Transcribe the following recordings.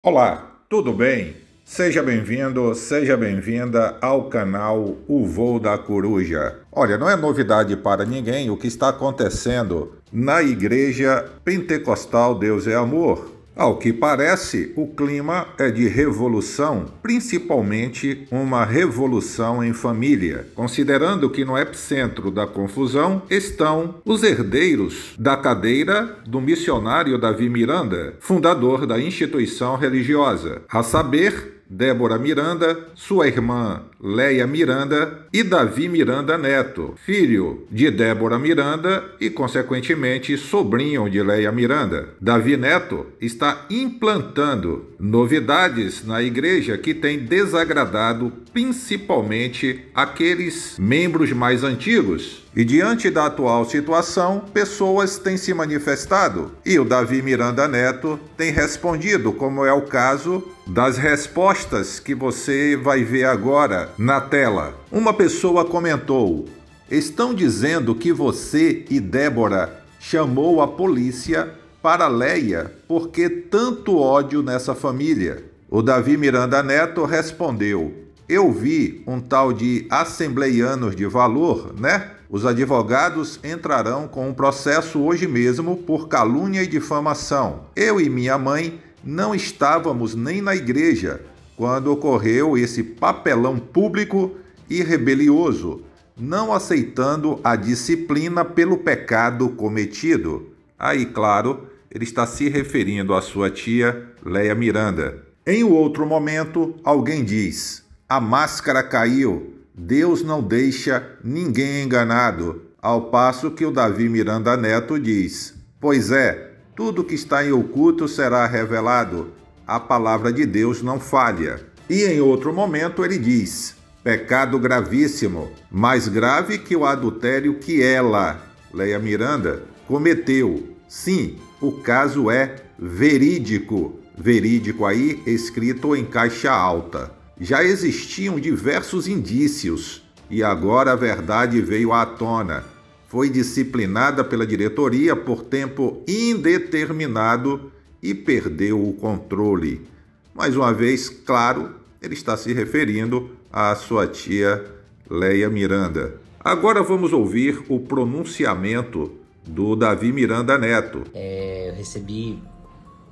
Olá, tudo bem? Seja bem-vindo, seja bem-vinda ao canal O Voo da Coruja. Olha, não é novidade para ninguém o que está acontecendo na Igreja Pentecostal Deus é Amor. Ao que parece, o clima é de revolução, principalmente uma revolução em família, considerando que no epicentro da confusão estão os herdeiros da cadeira do missionário Davi Miranda, fundador da instituição religiosa, a saber, Débora Miranda, sua irmã Leia Miranda e Davi Miranda Neto, filho de Débora Miranda e, consequentemente, sobrinho de Leia Miranda. Davi Neto está implantando novidades na igreja que têm desagradado principalmente aqueles membros mais antigos. E diante da atual situação, pessoas têm se manifestado e o Davi Miranda Neto tem respondido, como é o caso das respostas que você vai ver agora na tela. Uma pessoa comentou: estão dizendo que você e Débora chamou a polícia para Leia porque tanto ódio nessa família. O Davi Miranda Neto respondeu: eu vi um tal de assembleianos de valor, né? Os advogados entrarão com um processo hoje mesmo por calúnia e difamação. Eu e minha mãe não estávamos nem na igreja quando ocorreu esse papelão público e rebelioso, não aceitando a disciplina pelo pecado cometido. Aí, claro, ele está se referindo à sua tia Leia Miranda. Em outro momento, alguém diz: a máscara caiu, Deus não deixa ninguém enganado. Ao passo que o Davi Miranda Neto diz: pois é, tudo que está em oculto será revelado. A palavra de Deus não falha. E em outro momento ele diz: pecado gravíssimo, mais grave que o adultério que ela, Leia Miranda, cometeu. Sim, o caso é verídico. Verídico aí escrito em caixa alta. Já existiam diversos indícios e agora a verdade veio à tona. Foi disciplinada pela diretoria por tempo indeterminado e perdeu o controle. Mais uma vez, claro, ele está se referindo à sua tia Leia Miranda. Agora vamos ouvir o pronunciamento do Davi Miranda Neto. Eu recebi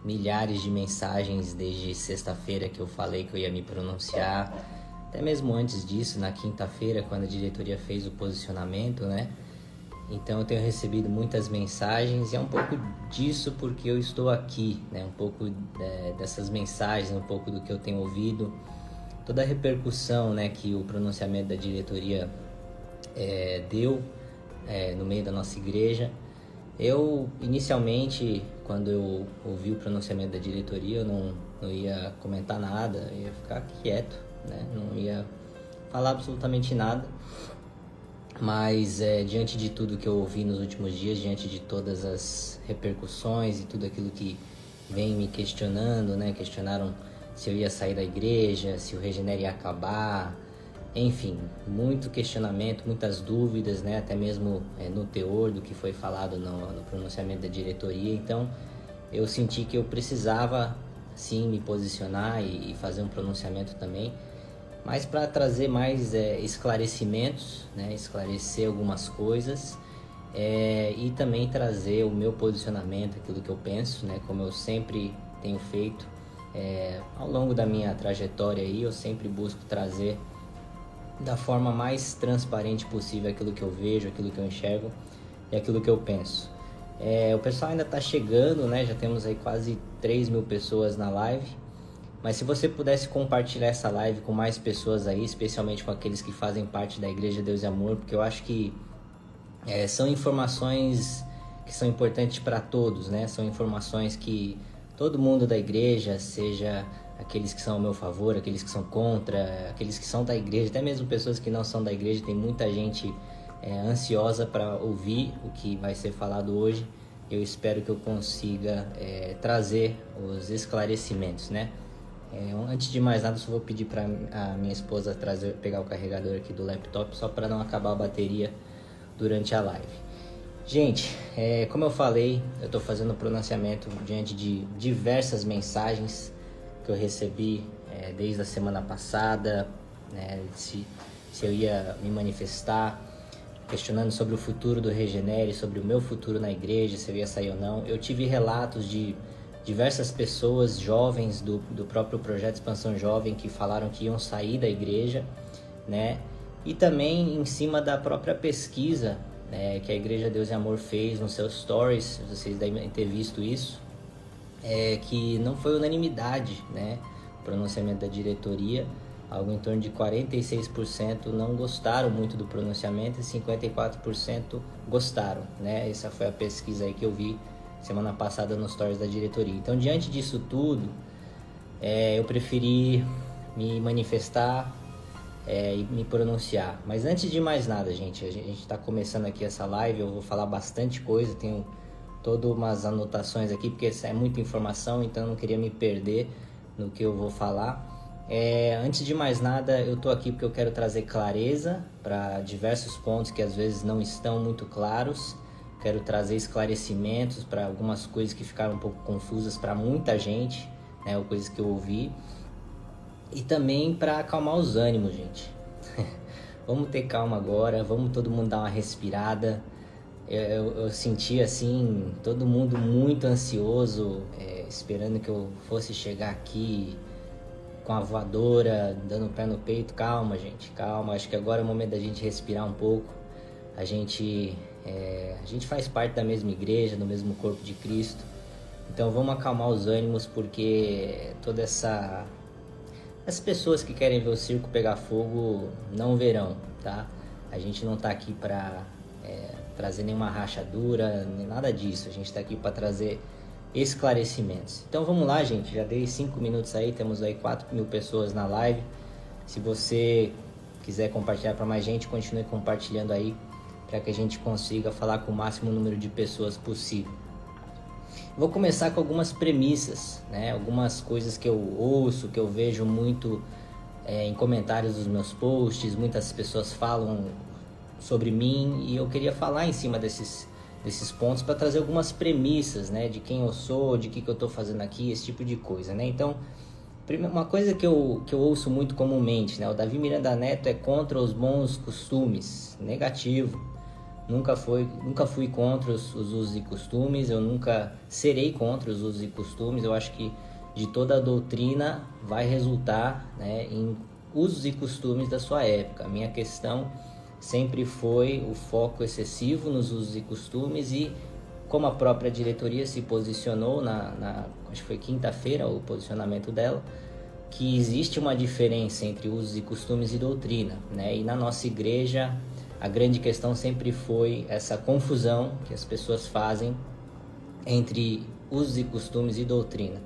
milhares de mensagens desde sexta-feira que eu falei que eu ia me pronunciar, até mesmo antes disso, na quinta-feira, quando a diretoria fez o posicionamento, né? Então eu tenho recebido muitas mensagens e é um pouco disso porque eu estou aqui, né? Um pouco dessas mensagens, um pouco do que eu tenho ouvido, toda a repercussão, né, que o pronunciamento da diretoria deu no meio da nossa igreja. Eu, inicialmente, quando eu ouvi o pronunciamento da diretoria, eu não ia comentar nada, eu ia ficar quieto, né? Não ia falar absolutamente nada. Mas, diante de tudo que eu ouvi nos últimos dias, diante de todas as repercussões e tudo aquilo que vem me questionando, né? Questionaram se eu ia sair da igreja, se o Regenera ia acabar. Enfim, muito questionamento, muitas dúvidas, né? Até mesmo no teor do que foi falado no pronunciamento da diretoria. Então, eu senti que eu precisava, sim, me posicionar e fazer um pronunciamento também, mas para trazer mais esclarecimentos, né? Esclarecer algumas coisas e também trazer o meu posicionamento, aquilo que eu penso, né? Como eu sempre tenho feito ao longo da minha trajetória aí, eu sempre busco trazer da forma mais transparente possível aquilo que eu vejo, aquilo que eu enxergo e aquilo que eu penso. O pessoal ainda está chegando, né? Já temos aí quase 3.000 pessoas na live, mas se você pudesse compartilhar essa live com mais pessoas aí, especialmente com aqueles que fazem parte da Igreja Deus e Amor, porque eu acho que são informações que são importantes para todos, né? São informações que todo mundo da igreja, seja aqueles que são ao meu favor, aqueles que são contra, aqueles que são da igreja, até mesmo pessoas que não são da igreja, tem muita gente ansiosa para ouvir o que vai ser falado hoje. Eu espero que eu consiga trazer os esclarecimentos, né? Antes de mais nada, só vou pedir para a minha esposa pegar o carregador aqui do laptop, só para não acabar a bateria durante a live. Gente, como eu falei, eu estou fazendo o pronunciamento diante de diversas mensagens que eu recebi desde a semana passada, né, se eu ia me manifestar, questionando sobre o futuro do Regenere, sobre o meu futuro na igreja, se eu ia sair ou não. Eu tive relatos de diversas pessoas jovens do próprio projeto Expansão Jovem que falaram que iam sair da igreja, né? E também em cima da própria pesquisa, né, que a Igreja Deus e Amor fez nos seus stories, vocês devem ter visto isso, que não foi unanimidade, né? O pronunciamento da diretoria, algo em torno de 46% não gostaram muito do pronunciamento e 54% gostaram, né? Essa foi a pesquisa aí que eu vi semana passada nos stories da diretoria. Então, diante disso tudo, eu preferi me manifestar e me pronunciar. Mas antes de mais nada, gente, a gente está começando aqui essa live, eu vou falar bastante coisa, tenho todas umas anotações aqui, porque é muita informação, então eu não queria me perder no que eu vou falar. Antes de mais nada, eu tô aqui porque eu quero trazer clareza para diversos pontos que às vezes não estão muito claros. Quero trazer esclarecimentos para algumas coisas que ficaram um pouco confusas para muita gente, né, ou coisas que eu ouvi. E também para acalmar os ânimos, gente. Vamos ter calma agora, vamos todo mundo dar uma respirada. Eu senti assim, todo mundo muito ansioso, esperando que eu fosse chegar aqui com a voadora, dando o pé no peito. Calma, gente, calma. Acho que agora é o momento da gente respirar um pouco. A gente faz parte da mesma igreja, do mesmo corpo de Cristo. Então vamos acalmar os ânimos, porque as pessoas que querem ver o circo pegar fogo não verão, tá? A gente não tá aqui para trazer nenhuma rachadura, nem nada disso. A gente tá aqui para trazer esclarecimentos. Então vamos lá, gente, já dei 5 minutos aí, temos aí 4.000 pessoas na live. Se você quiser compartilhar para mais gente, continue compartilhando aí, para que a gente consiga falar com o máximo número de pessoas possível. Vou começar com algumas premissas, né? Algumas coisas que eu ouço, que eu vejo muito em comentários dos meus posts. Muitas pessoas falam sobre mim e eu queria falar em cima desses pontos para trazer algumas premissas, né? De quem eu sou, de que eu estou fazendo aqui, esse tipo de coisa, né? Então, uma coisa que eu ouço muito comumente, né? O Davi Miranda Neto é contra os bons costumes. Negativo. Nunca fui contra os usos e costumes, eu nunca serei contra os usos e costumes. Eu acho que de toda a doutrina vai resultar, né, em usos e costumes da sua época. A minha questão sempre foi o foco excessivo nos usos e costumes, e como a própria diretoria se posicionou acho que foi quinta-feira o posicionamento dela, que existe uma diferença entre usos e costumes e doutrina, né? E na nossa igreja a grande questão sempre foi essa confusão que as pessoas fazem entre usos e costumes e doutrina.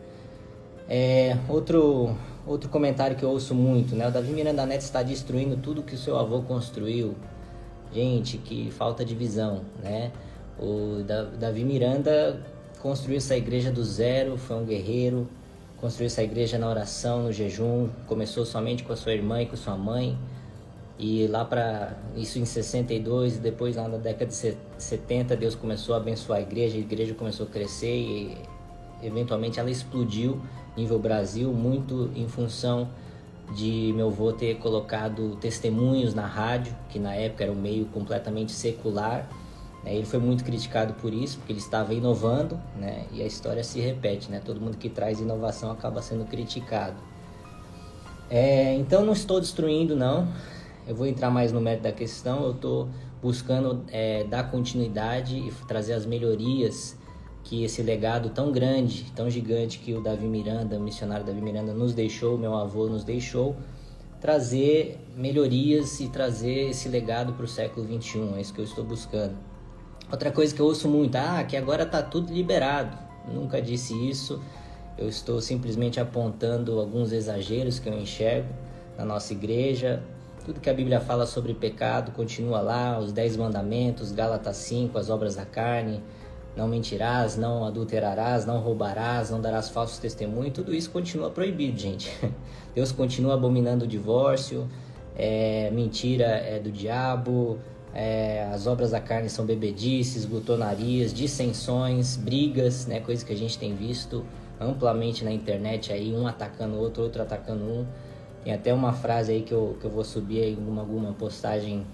Outro comentário que eu ouço muito, né? O Davi Miranda Neto está destruindo tudo que o seu avô construiu. Gente, que falta de visão, né? O Davi Miranda construiu essa igreja do zero, foi um guerreiro, construiu essa igreja na oração, no jejum, começou somente com a sua irmã e com sua mãe. E lá para isso em 62, e depois lá na década de 70, Deus começou a abençoar a igreja começou a crescer e eventualmente ela explodiu nível Brasil, muito em função de meu avô ter colocado testemunhos na rádio, que na época era um meio completamente secular, né? Ele foi muito criticado por isso, porque ele estava inovando, né? E a história se repete, né? Todo mundo que traz inovação acaba sendo criticado. Então não estou destruindo, não. Eu vou entrar mais no mérito da questão. Eu estou buscando dar continuidade e trazer as melhorias que esse legado tão grande, tão gigante que o Davi Miranda, o missionário Davi Miranda nos deixou, meu avô nos deixou, trazer melhorias e trazer esse legado para o século XXI. É isso que eu estou buscando. Outra coisa que eu ouço muito, que agora está tudo liberado. Nunca disse isso. Eu estou simplesmente apontando alguns exageros que eu enxergo na nossa igreja. Tudo que a Bíblia fala sobre pecado continua lá, os 10 mandamentos, Gálatas 5, as obras da carne, não mentirás, não adulterarás, não roubarás, não darás falsos testemunhos, tudo isso continua proibido, gente. Deus continua abominando o divórcio, mentira é do diabo, as obras da carne são bebedices, glutonarias, dissensões, brigas, né, coisas que a gente tem visto amplamente na internet aí, um atacando o outro, outro atacando um. Tem até uma frase aí que eu vou subir aí em alguma postagem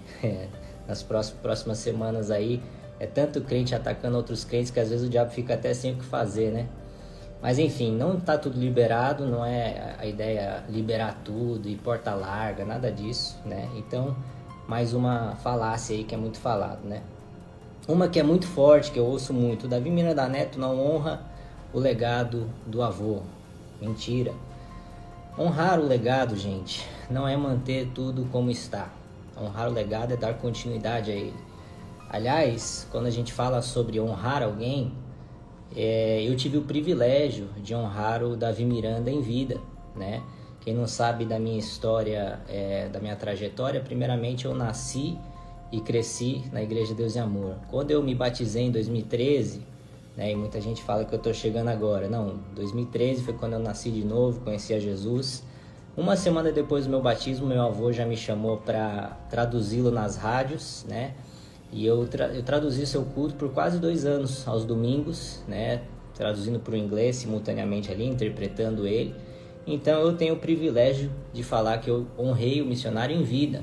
nas próximas semanas aí. É tanto crente atacando outros crentes que às vezes o diabo fica até sem o que fazer, né? Mas enfim, não está tudo liberado, não é a ideia liberar tudo e porta larga, nada disso, né? Então, mais uma falácia aí que é muito falado, né? Uma que é muito forte, que eu ouço muito: o Davi Miranda Neto não honra o legado do avô. Mentira. Honrar o legado, gente, não é manter tudo como está. Honrar o legado é dar continuidade a ele. Aliás, quando a gente fala sobre honrar alguém, eu tive o privilégio de honrar o Davi Miranda em vida, né? Quem não sabe da minha história, da minha trajetória, primeiramente eu nasci e cresci na Igreja Deus e Amor. Quando eu me batizei em 2013, né, e muita gente fala que eu estou chegando agora, não, 2013 foi quando eu nasci de novo, conheci a Jesus. Uma semana depois do meu batismo, meu avô já me chamou para traduzi-lo nas rádios, né? E eu traduzi seu culto por quase 2 anos, aos domingos, né? Traduzindo para o inglês simultaneamente ali, interpretando ele. Então eu tenho o privilégio de falar que eu honrei o missionário em vida,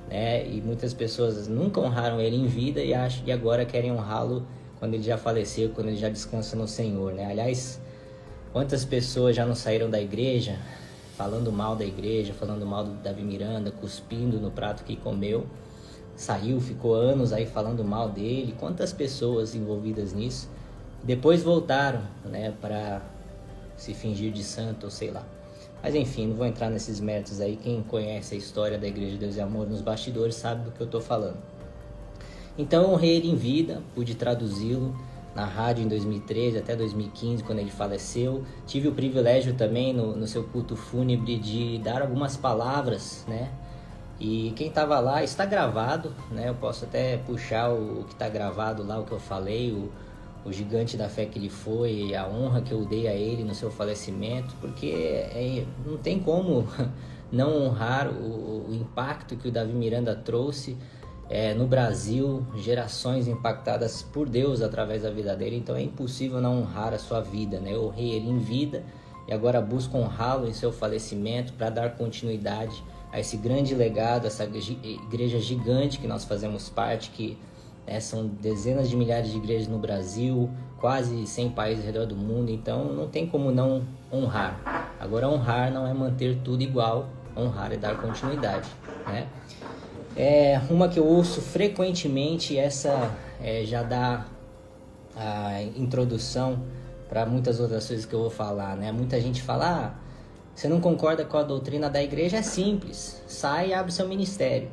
né? E muitas pessoas nunca honraram ele em vida e agora querem honrá-lo quando ele já faleceu, quando ele já descansa no Senhor, né? Aliás, quantas pessoas já não saíram da igreja falando mal da igreja, falando mal do Davi Miranda, cuspindo no prato que comeu. Saiu, ficou anos aí falando mal dele. Quantas pessoas envolvidas nisso depois voltaram, né, para se fingir de santo ou sei lá. Mas enfim, não vou entrar nesses méritos aí. Quem conhece a história da Igreja de Deus e Amor nos bastidores sabe do que eu tô falando. Então eu honrei ele em vida, pude traduzi-lo na rádio em 2013 até 2015, quando ele faleceu. Tive o privilégio também no seu culto fúnebre de dar algumas palavras, né? E quem estava lá, está gravado, né? Eu posso até puxar o que está gravado lá, o que eu falei, o gigante da fé que ele foi, a honra que eu dei a ele no seu falecimento, porque não tem como não honrar o impacto que o Davi Miranda trouxe no Brasil, gerações impactadas por Deus através da vida dele. Então é impossível não honrar a sua vida, né? Eu honrei ele em vida e agora busco honrá-lo em seu falecimento para dar continuidade a esse grande legado, essa igreja gigante que nós fazemos parte, que são dezenas de milhares de igrejas no Brasil, quase 100 países ao redor do mundo. Então não tem como não honrar. Agora, honrar não é manter tudo igual, honrar é dar continuidade, né? Uma que eu ouço frequentemente, essa já dá a introdução para muitas outras coisas que eu vou falar, né? Muita gente fala: você não concorda com a doutrina da igreja? É simples, sai e abre seu ministério.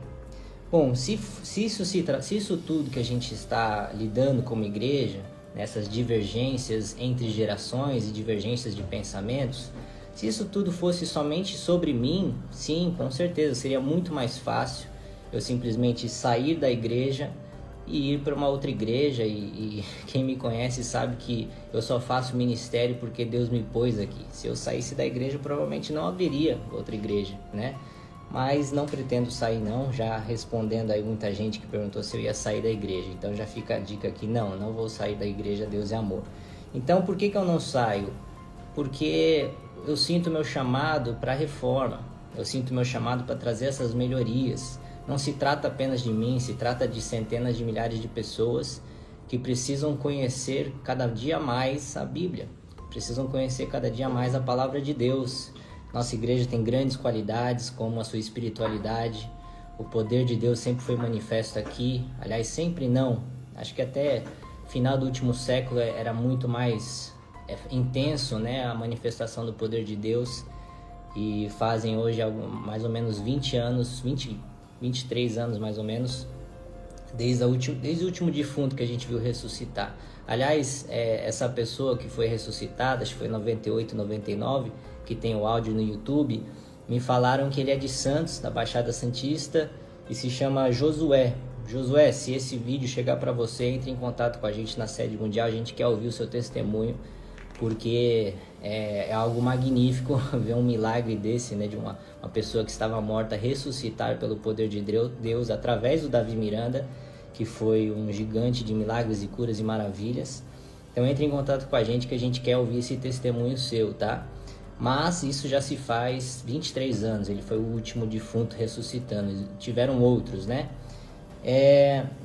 Bom, se isso tudo que a gente está lidando como igreja, nessas divergências entre gerações e divergências de pensamentos, se isso tudo fosse somente sobre mim, sim, com certeza, seria muito mais fácil eu simplesmente sair da igreja e ir para uma outra igreja, e quem me conhece sabe que eu só faço ministério porque Deus me pôs aqui. Se eu saísse da igreja, provavelmente não haveria outra igreja, né? Mas não pretendo sair não, já respondendo aí muita gente que perguntou se eu ia sair da igreja. Então já fica a dica aqui: não vou sair da igreja Deus e Amor. Então por que eu não saio? Porque eu sinto meu chamado para reforma, eu sinto meu chamado para trazer essas melhorias. Não se trata apenas de mim, se trata de centenas de milhares de pessoas que precisam conhecer cada dia mais a Bíblia, precisam conhecer cada dia mais a Palavra de Deus. Nossa igreja tem grandes qualidades, como a sua espiritualidade. O poder de Deus sempre foi manifesto aqui. Aliás, sempre não. Acho que até final do último século era muito mais intenso, né, a manifestação do poder de Deus. E fazem hoje mais ou menos 23 anos mais ou menos, desde o último defunto que a gente viu ressuscitar. Aliás, essa pessoa que foi ressuscitada, acho que foi em 98, 99, que tem o áudio no YouTube, me falaram que ele é de Santos, da Baixada Santista, e se chama Josué. Josué, se esse vídeo chegar para você, entre em contato com a gente na Sede Mundial, a gente quer ouvir o seu testemunho, porque é algo magnífico ver um milagre desse, né, de uma pessoa que estava morta ressuscitar pelo poder de Deus através do Davi Miranda, que foi um gigante de milagres e curas e maravilhas. Então entre em contato com a gente que a gente quer ouvir esse testemunho seu, tá? Mas isso já se faz 23 anos, ele foi o último defunto ressuscitando, tiveram outros, né?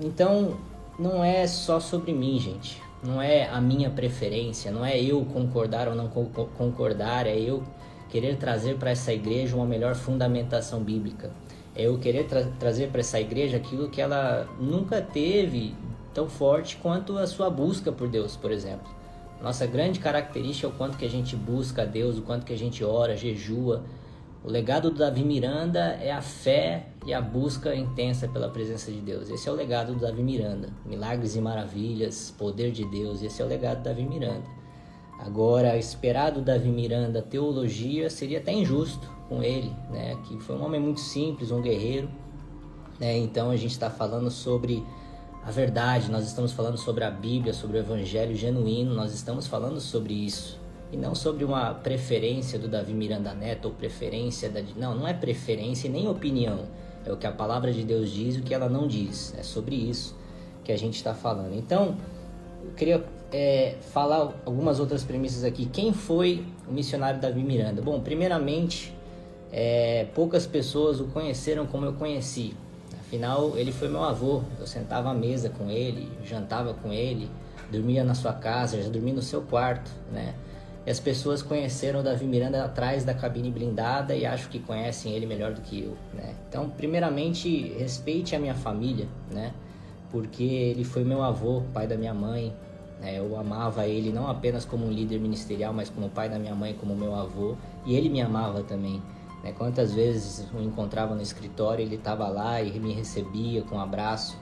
Então não é só sobre mim, gente, não é a minha preferência, não é eu concordar ou não concordar, é eu querer trazer para essa igreja uma melhor fundamentação bíblica, é eu querer trazer para essa igreja aquilo que ela nunca teve tão forte quanto a sua busca por Deus, por exemplo. Nossa grande característica é o quanto que a gente busca a Deus, o quanto que a gente ora, jejua. O legado do Davi Miranda é a fé e a busca intensa pela presença de Deus. Esse é o legado do Davi Miranda. Milagres e maravilhas, poder de Deus, esse é o legado do Davi Miranda. Agora, esperar do Davi Miranda teologia seria até injusto com ele, né? Que foi um homem muito simples, um guerreiro, né? Então a gente está falando sobre a verdade, nós estamos falando sobre a Bíblia, sobre o Evangelho genuíno, nós estamos falando sobre isso. E não sobre uma preferência do Davi Miranda Neto ou preferência da... Não é preferência e nem opinião. É o que a palavra de Deus diz e o que ela não diz. É sobre isso que a gente está falando. Então, eu queria falar algumas outras premissas aqui. Quem foi o missionário Davi Miranda? Bom, primeiramente, poucas pessoas o conheceram como eu conheci. Afinal, ele foi meu avô, eu sentava à mesa com ele, jantava com ele, dormia na sua casa, já dormia no seu quarto, né? E as pessoas conheceram o Davi Miranda atrás da cabine blindada e acho que conhecem ele melhor do que eu, né? Então, primeiramente, respeite a minha família, né? Porque ele foi meu avô, pai da minha mãe, né? Eu amava ele não apenas como um líder ministerial, mas como pai da minha mãe, como meu avô, e ele me amava também. Quantas vezes eu encontrava no escritório, ele estava lá e me recebia com um abraço.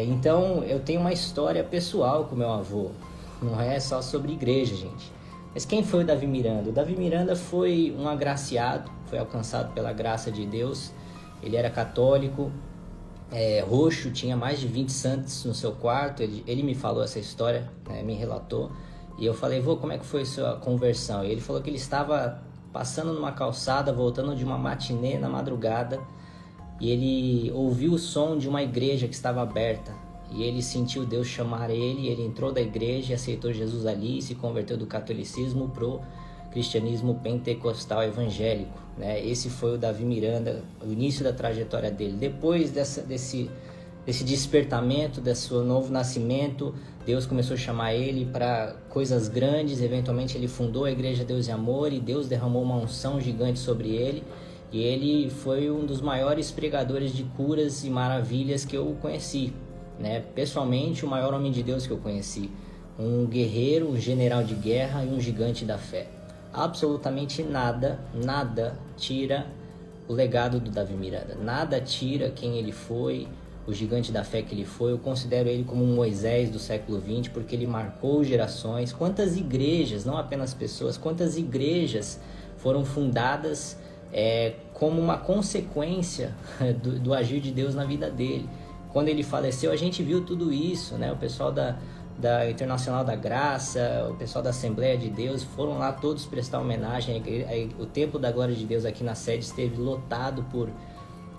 Então eu tenho uma história pessoal com meu avô, não é só sobre igreja, gente. Mas quem foi o Davi Miranda? O Davi Miranda foi um agraciado, foi alcançado pela graça de Deus. Ele era católico, roxo, tinha mais de 20 santos no seu quarto. Ele me falou essa história, né, me relatou. E eu falei, vô, como é que foi a sua conversão? E ele falou que ele estava passando numa calçada, voltando de uma matinê na madrugada, e ele ouviu o som de uma igreja que estava aberta, e ele sentiu Deus chamar ele entrou da igreja e aceitou Jesus ali, e se converteu do catolicismo pro cristianismo pentecostal evangélico, né? Esse foi o Davi Miranda, o início da trajetória dele. Depois desse despertamento, desse novo nascimento, Deus começou a chamar ele para coisas grandes. Eventualmente ele fundou a Igreja Deus e Amor, e Deus derramou uma unção gigante sobre ele, e ele foi um dos maiores pregadores de curas e maravilhas que eu conheci, né? Pessoalmente, o maior homem de Deus que eu conheci, um guerreiro, um general de guerra e um gigante da fé. Absolutamente nada tira o legado do Davi Miranda, nada tira quem ele foi, o gigante da fé que ele foi. Eu considero ele como um Moisés do século XX, porque ele marcou gerações. Quantas igrejas, não apenas pessoas, quantas igrejas foram fundadas como uma consequência do agir de Deus na vida dele. Quando ele faleceu, a gente viu tudo isso, né? O pessoal da Internacional da Graça, o pessoal da Assembleia de Deus, foram lá todos prestar homenagem. O Templo da Glória de Deus aqui na sede esteve lotado por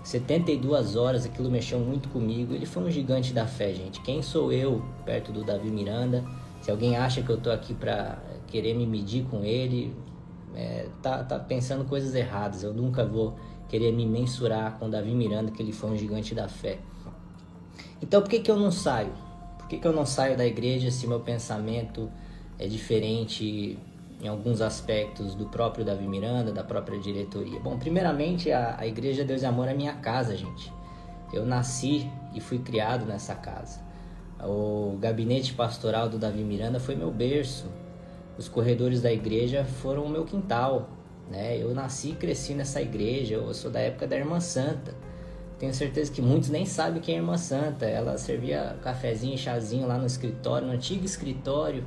72 horas, aquilo mexeu muito comigo. Ele foi um gigante da fé, gente. Quem sou eu perto do Davi Miranda? Se alguém acha que eu tô aqui para querer me medir com ele, tá pensando coisas erradas. Eu nunca vou querer me mensurar com o Davi Miranda, que ele foi um gigante da fé. Então por que eu não saio? Por que eu não saio da igreja se meu pensamento é diferente em alguns aspectos do próprio Davi Miranda, da própria diretoria? Bom, primeiramente, a Igreja Deus e Amor é minha casa, gente. Eu nasci e fui criado nessa casa. O gabinete pastoral do Davi Miranda foi meu berço. Os corredores da igreja foram o meu quintal, né? Eu nasci e cresci nessa igreja. Eu sou da época da Irmã Santa. Tenho certeza que muitos nem sabem quem é a Irmã Santa. Ela servia cafezinho e chazinho lá no escritório, no antigo escritório.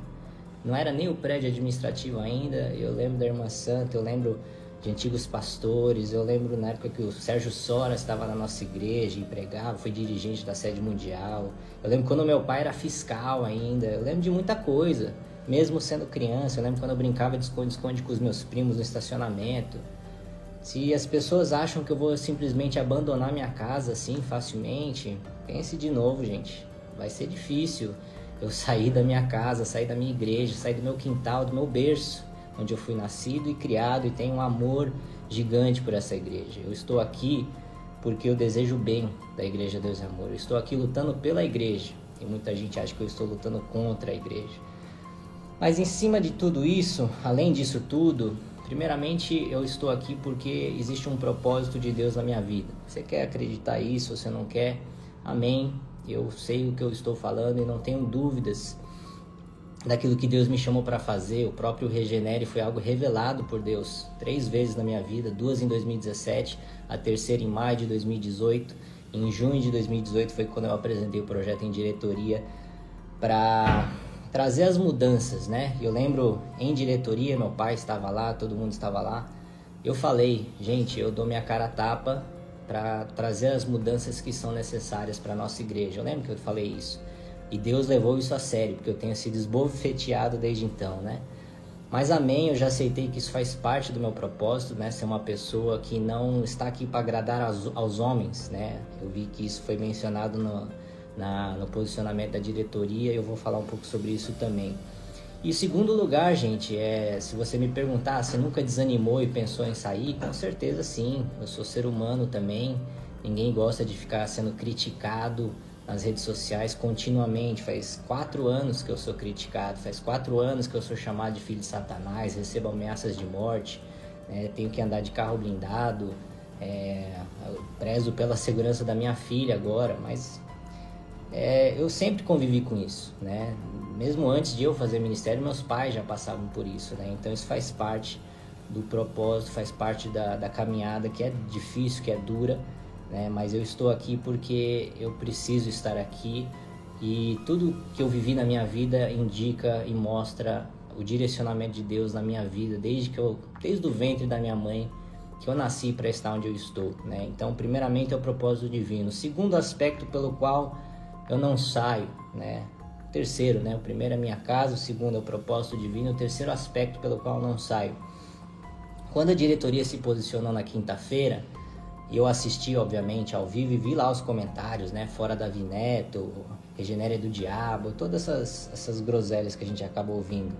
Não era nem o prédio administrativo ainda. Eu lembro da Irmã Santa, eu lembro de antigos pastores, eu lembro na época que o Sérgio Soras estava na nossa igreja e pregava, foi dirigente da sede mundial. Eu lembro quando meu pai era fiscal ainda. Eu lembro de muita coisa, mesmo sendo criança. Eu lembro quando eu brincava de esconde-esconde com os meus primos no estacionamento. Se as pessoas acham que eu vou simplesmente abandonar minha casa assim facilmente, pense de novo, gente. Vai ser difícil. Eu saí da minha casa, saí da minha igreja, saí do meu quintal, do meu berço, onde eu fui nascido e criado, e tenho um amor gigante por essa igreja. Eu estou aqui porque eu desejo o bem da Igreja Deus e Amor. Eu estou aqui lutando pela igreja, e muita gente acha que eu estou lutando contra a igreja. Mas em cima de tudo isso, além disso tudo, primeiramente eu estou aqui porque existe um propósito de Deus na minha vida. Você quer acreditar isso, você não quer? Amém. Eu sei o que eu estou falando e não tenho dúvidas daquilo que Deus me chamou para fazer. O próprio Regenere foi algo revelado por Deus 3 vezes na minha vida, 2 em 2017, a terceira em maio de 2018. Em junho de 2018 foi quando eu apresentei o projeto em diretoria para trazer as mudanças, né? Eu lembro em diretoria, meu pai estava lá, todo mundo estava lá. Eu falei, gente, eu dou minha cara a tapa para trazer as mudanças que são necessárias para a nossa igreja. Eu lembro que eu falei isso. E Deus levou isso a sério, porque eu tenho sido esbofeteado desde então, né? Mas amém, eu já aceitei que isso faz parte do meu propósito, né? Ser uma pessoa que não está aqui para agradar aos homens, né? Eu vi que isso foi mencionado no posicionamento da diretoria, e eu vou falar um pouco sobre isso também. E segundo lugar, gente, se você me perguntar se nunca desanimou e pensou em sair, com certeza sim. Eu sou ser humano também, ninguém gosta de ficar sendo criticado nas redes sociais continuamente. Faz 4 anos que eu sou criticado, faz 4 anos que eu sou chamado de filho de Satanás, recebo ameaças de morte, né? Tenho que andar de carro blindado, eu prezo pela segurança da minha filha agora, mas eu sempre convivi com isso, né? Mesmo antes de eu fazer ministério, meus pais já passavam por isso, né? Então isso faz parte do propósito, faz parte da caminhada, que é difícil, que é dura, né? Mas eu estou aqui porque eu preciso estar aqui, e tudo que eu vivi na minha vida indica e mostra o direcionamento de Deus na minha vida, desde o ventre da minha mãe, que eu nasci para estar onde eu estou, né? Então, primeiramente é o propósito divino. O segundo aspecto pelo qual eu não saio, né? Terceiro, né? O primeiro é minha casa, o segundo é o propósito divino, o terceiro aspecto pelo qual eu não saio. Quando a diretoria se posicionou na quinta-feira, eu assisti, obviamente, ao vivo e vi lá os comentários, né? Fora Davi Neto, Regenere é do diabo, todas essas groselhas que a gente acaba ouvindo.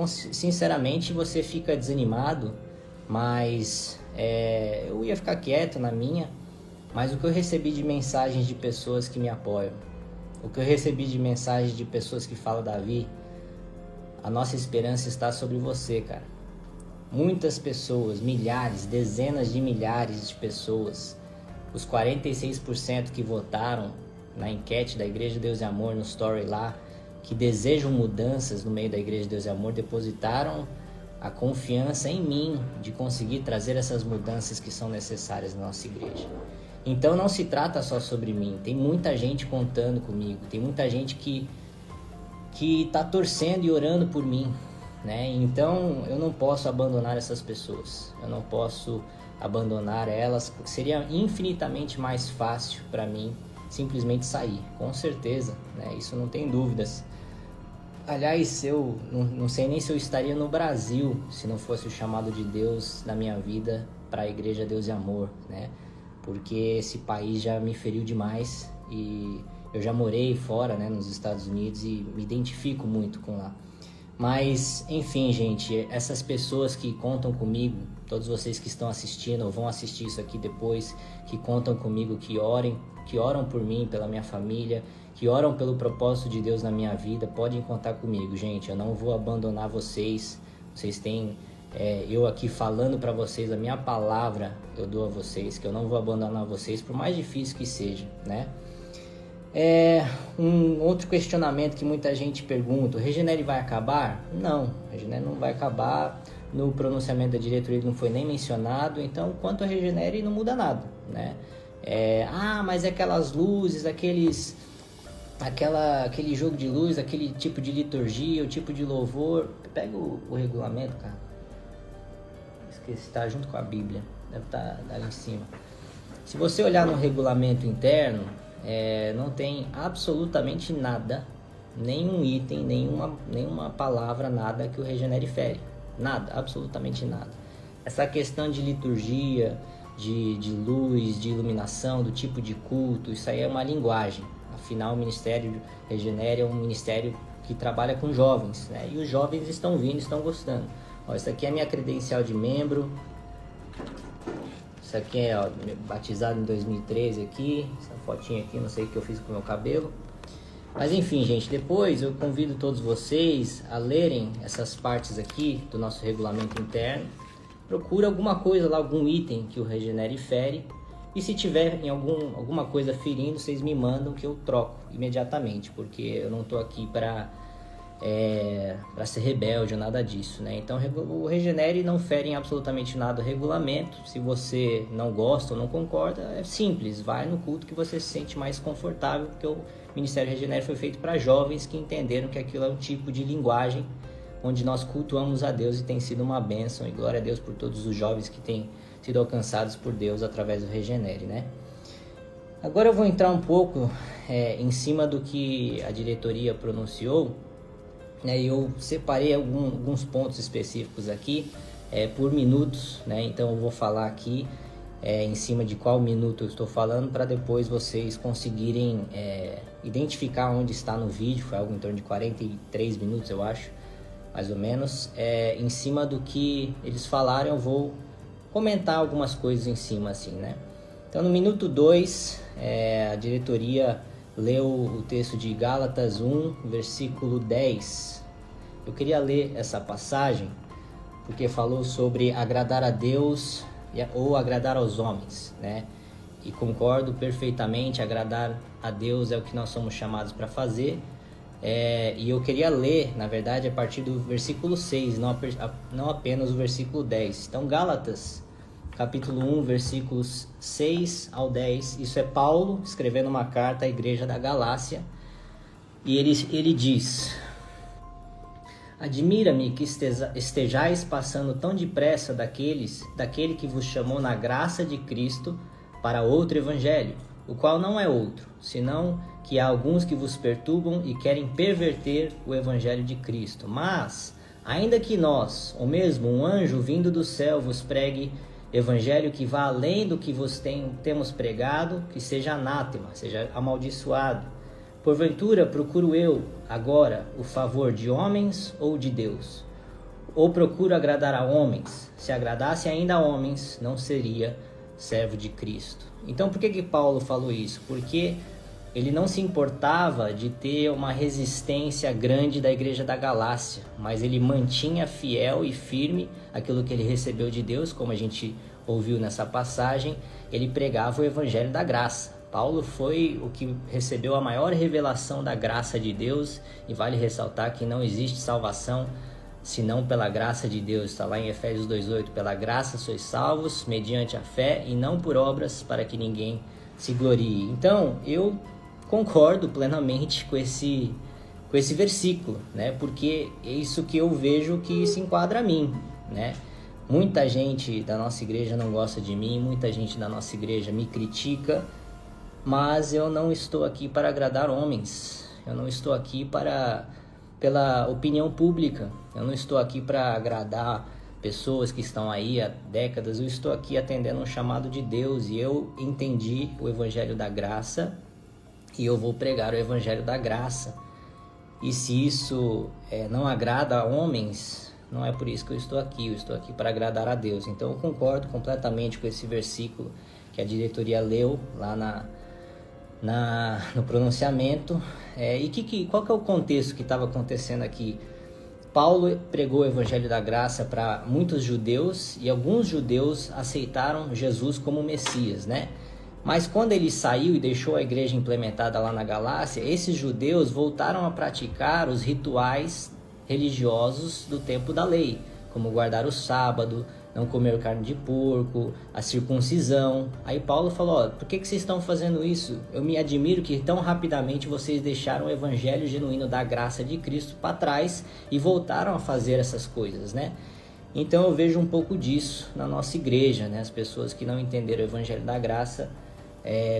Sinceramente, você fica desanimado, mas eu ia ficar quieto na minha. Mas o que eu recebi de mensagens de pessoas que me apoiam, o que eu recebi de mensagens de pessoas que falam, Davi, a nossa esperança está sobre você, cara. Muitas pessoas, milhares, dezenas de milhares de pessoas, os 46% que votaram na enquete da Igreja Deus e Amor, no story lá, que desejam mudanças no meio da Igreja Deus e Amor, depositaram a confiança em mim de conseguir trazer essas mudanças que são necessárias na nossa igreja. Então não se trata só sobre mim, tem muita gente contando comigo, tem muita gente que está torcendo e orando por mim, né? Então eu não posso abandonar essas pessoas, eu não posso abandonar elas. Seria infinitamente mais fácil para mim simplesmente sair, com certeza, né? Isso não tem dúvidas. Aliás, eu não sei nem se eu estaria no Brasil se não fosse o chamado de Deus na minha vida para a Igreja Deus e Amor, né? Porque esse país já me feriu demais e eu já morei fora, né, nos Estados Unidos, e me identifico muito com lá. Mas, enfim, gente, essas pessoas que contam comigo, todos vocês que estão assistindo ou vão assistir isso aqui depois, que contam comigo, que oram por mim, pela minha família, que oram pelo propósito de Deus na minha vida, podem contar comigo, gente. Eu não vou abandonar vocês. Vocês têm eu aqui falando para vocês, a minha palavra eu dou a vocês, que eu não vou abandonar vocês, por mais difícil que seja, né? Um outro questionamento que muita gente pergunta: o Regenere vai acabar? Não, o Regenere não vai acabar. No pronunciamento da diretoria não foi nem mencionado. Então, quanto a Regenere, não muda nada, né? Mas aquelas luzes, aquele jogo de luz, aquele tipo de liturgia, o tipo de louvor. Pega o regulamento, cara. Esqueci, tá junto com a Bíblia, deve estar ali em cima. Se você olhar no regulamento interno, não tem absolutamente nada, nenhum item, nenhuma palavra, nada que o Regenere fere. Nada, absolutamente nada. Essa questão de liturgia, de luz, de iluminação, do tipo de culto, isso aí é uma linguagem. A Afinal, o Ministério Regenere é um ministério que trabalha com jovens, né? E os jovens estão vindo, estão gostando. Ó, isso aqui é a minha credencial de membro. Isso aqui é, ó, batizado em 2013 aqui. Essa fotinha aqui, não sei o que eu fiz com o meu cabelo. Mas enfim, gente, depois eu convido todos vocês a lerem essas partes aqui do nosso regulamento interno. Procura alguma coisa lá, algum item que o Regenere fere. E se tiver em alguma coisa ferindo, vocês me mandam que eu troco imediatamente, porque eu não estou aqui para ser rebelde ou nada disso, né? Então o Regenere não fere em absolutamente nada o regulamento. Se você não gosta ou não concorda, é simples, vai no culto que você se sente mais confortável, porque o Ministério Regenere foi feito para jovens que entenderam que aquilo é um tipo de linguagem onde nós cultuamos a Deus, e tem sido uma bênção, e glória a Deus por todos os jovens que têm sido alcançados por Deus através do Regenere, né? Agora eu vou entrar um pouco em cima do que a diretoria pronunciou, né? Eu separei alguns pontos específicos aqui por minutos, né? Então eu vou falar aqui em cima de qual minuto eu estou falando, para depois vocês conseguirem identificar onde está no vídeo. Foi algo em torno de 43 minutos, eu acho, mais ou menos. Em cima do que eles falaram, eu vou comentar algumas coisas em cima, assim, né? Então, no minuto 2, a diretoria leu o texto de Gálatas 1, versículo 10. Eu queria ler essa passagem porque falou sobre agradar a Deus ou agradar aos homens, né? E concordo perfeitamente, agradar a Deus é o que nós somos chamados para fazer. E eu queria ler, na verdade, a partir do versículo 6, não apenas o versículo 10. Então, Gálatas, capítulo 1, versículos 6 ao 10. Isso é Paulo escrevendo uma carta à igreja da Galácia. E ele diz: admira-me que estejais passando tão depressa daquele que vos chamou na graça de Cristo para outro evangelho, o qual não é outro, senão que há alguns que vos perturbam e querem perverter o evangelho de Cristo. Mas, ainda que nós, ou mesmo um anjo vindo do céu, vos pregue evangelho que vá além do que vos temos pregado, que seja anátema, seja amaldiçoado. Porventura procuro eu agora o favor de homens ou de Deus? Ou procuro agradar a homens? Se agradasse ainda a homens, não seria servo de Cristo. Então, por que Paulo falou isso? Porque ele não se importava de ter uma resistência grande da igreja da Galácia, mas ele mantinha fiel e firme aquilo que ele recebeu de Deus, como a gente ouviu nessa passagem. Ele pregava o evangelho da graça. Paulo foi o que recebeu a maior revelação da graça de Deus, e vale ressaltar que não existe salvação senão pela graça de Deus. Está lá em Efésios 2,8, pela graça sois salvos, mediante a fé, e não por obras, para que ninguém se glorie. Então, eu concordo plenamente com esse versículo, né? Porque é isso que eu vejo que se enquadra a mim, né? Muita gente da nossa igreja não gosta de mim, muita gente da nossa igreja me critica, mas eu não estou aqui para agradar homens, eu não estou aqui pela opinião pública, eu não estou aqui para agradar pessoas que estão aí há décadas. Eu estou aqui atendendo um chamado de Deus, e eu entendi o evangelho da graça, e eu vou pregar o evangelho da graça. E se isso não agrada a homens, não é por isso que eu estou aqui para agradar a Deus. Então eu concordo completamente com esse versículo que a diretoria leu lá no pronunciamento. Qual que é o contexto que estava acontecendo aqui? Paulo pregou o evangelho da graça para muitos judeus, e alguns judeus aceitaram Jesus como Messias, né? Mas quando ele saiu e deixou a igreja implementada lá na Galácia, esses judeus voltaram a praticar os rituais religiosos do tempo da lei, como guardar o sábado, não comer carne de porco, a circuncisão. Aí Paulo falou: por que vocês estão fazendo isso? Eu me admiro que tão rapidamente vocês deixaram o evangelho genuíno da graça de Cristo para trás e voltaram a fazer essas coisas, né? Então eu vejo um pouco disso na nossa igreja, né? As pessoas que não entenderam o evangelho da graça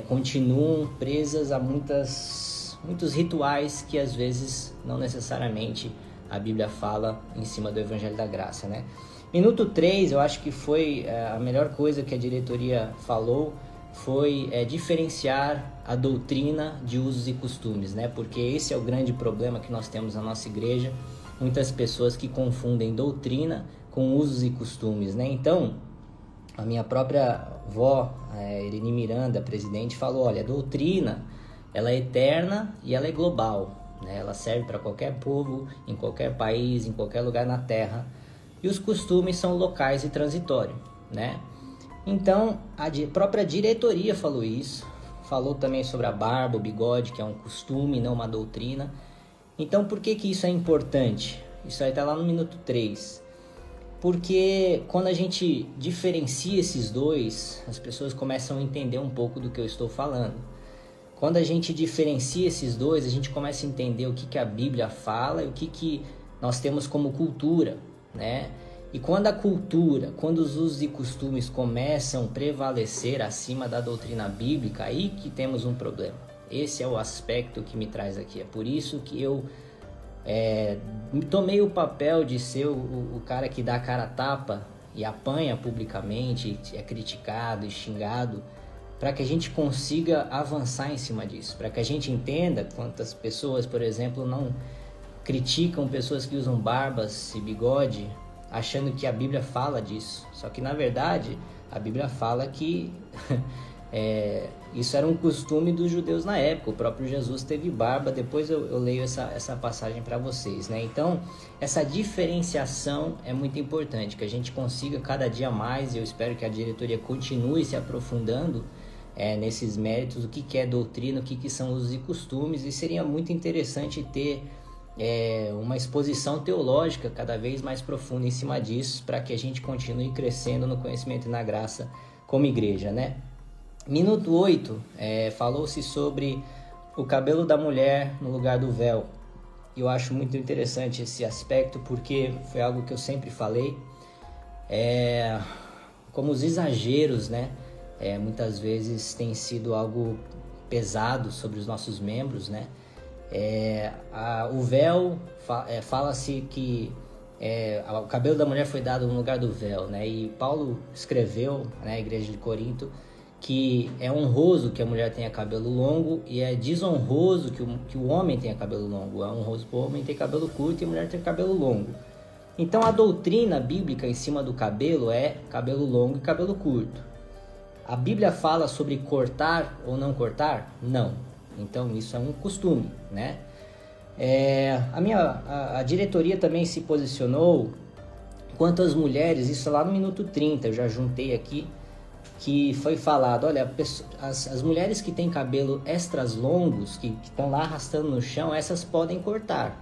continuam presas a muitos rituais que às vezes não necessariamente a Bíblia fala em cima do evangelho da graça, né? Minuto 3, eu acho que foi a melhor coisa que a diretoria falou, foi diferenciar a doutrina de usos e costumes, né? Porque esse é o grande problema que nós temos na nossa igreja, muitas pessoas que confundem doutrina com usos e costumes, né? Então, a minha própria avó, Irene Miranda, presidente, falou, olha, a doutrina, ela é eterna e ela é global, né? Ela serve para qualquer povo, em qualquer país, em qualquer lugar na terra, e os costumes são locais e transitórios, né? Então, a própria diretoria falou isso, falou também sobre a barba, o bigode, que é um costume, não uma doutrina. Então, por que isso é importante? Isso aí está lá no minuto 3. Porque quando a gente diferencia esses dois, as pessoas começam a entender um pouco do que eu estou falando. Quando a gente diferencia esses dois, a gente começa a entender o que a Bíblia fala e o que nós temos como cultura, né? E quando a cultura, quando os usos e costumes começam a prevalecer acima da doutrina bíblica, aí que temos um problema. Esse é o aspecto que me traz aqui. É por isso que eu tomei o papel de ser o cara que dá a cara a tapa e apanha publicamente, é criticado e xingado, para que a gente consiga avançar em cima disso, para que a gente entenda quantas pessoas, por exemplo, não criticam pessoas que usam barbas e bigode, achando que a Bíblia fala disso. Só que, na verdade, a Bíblia fala que isso era um costume dos judeus na época. O próprio Jesus teve barba. Depois eu leio essa passagem para vocês, né? Então, essa diferenciação é muito importante, que a gente consiga cada dia mais, e eu espero que a diretoria continue se aprofundando nesses méritos, o que é doutrina, o que são os costumes, e seria muito interessante ter uma exposição teológica cada vez mais profunda em cima disso, para que a gente continue crescendo no conhecimento e na graça como igreja, né? Minuto 8, falou-se sobre o cabelo da mulher no lugar do véu. Eu acho muito interessante esse aspecto, porque foi algo que eu sempre falei, como os exageros, né? Muitas vezes tem sido algo pesado sobre os nossos membros, né? O véu, fala-se que o cabelo da mulher foi dado no lugar do véu, né? E Paulo escreveu, né, na igreja de Corinto, que é honroso que a mulher tenha cabelo longo e é desonroso que o homem tenha cabelo longo. É honroso para o homem ter cabelo curto e a mulher ter cabelo longo. Então, a doutrina bíblica em cima do cabelo é cabelo longo e cabelo curto. A Bíblia fala sobre cortar ou não cortar? Não. Então, isso é um costume, né? A diretoria também se posicionou quanto às mulheres, isso lá no minuto 30, eu já juntei aqui, que foi falado, olha, as mulheres que têm cabelo extras longos, que estão lá arrastando no chão, essas podem cortar.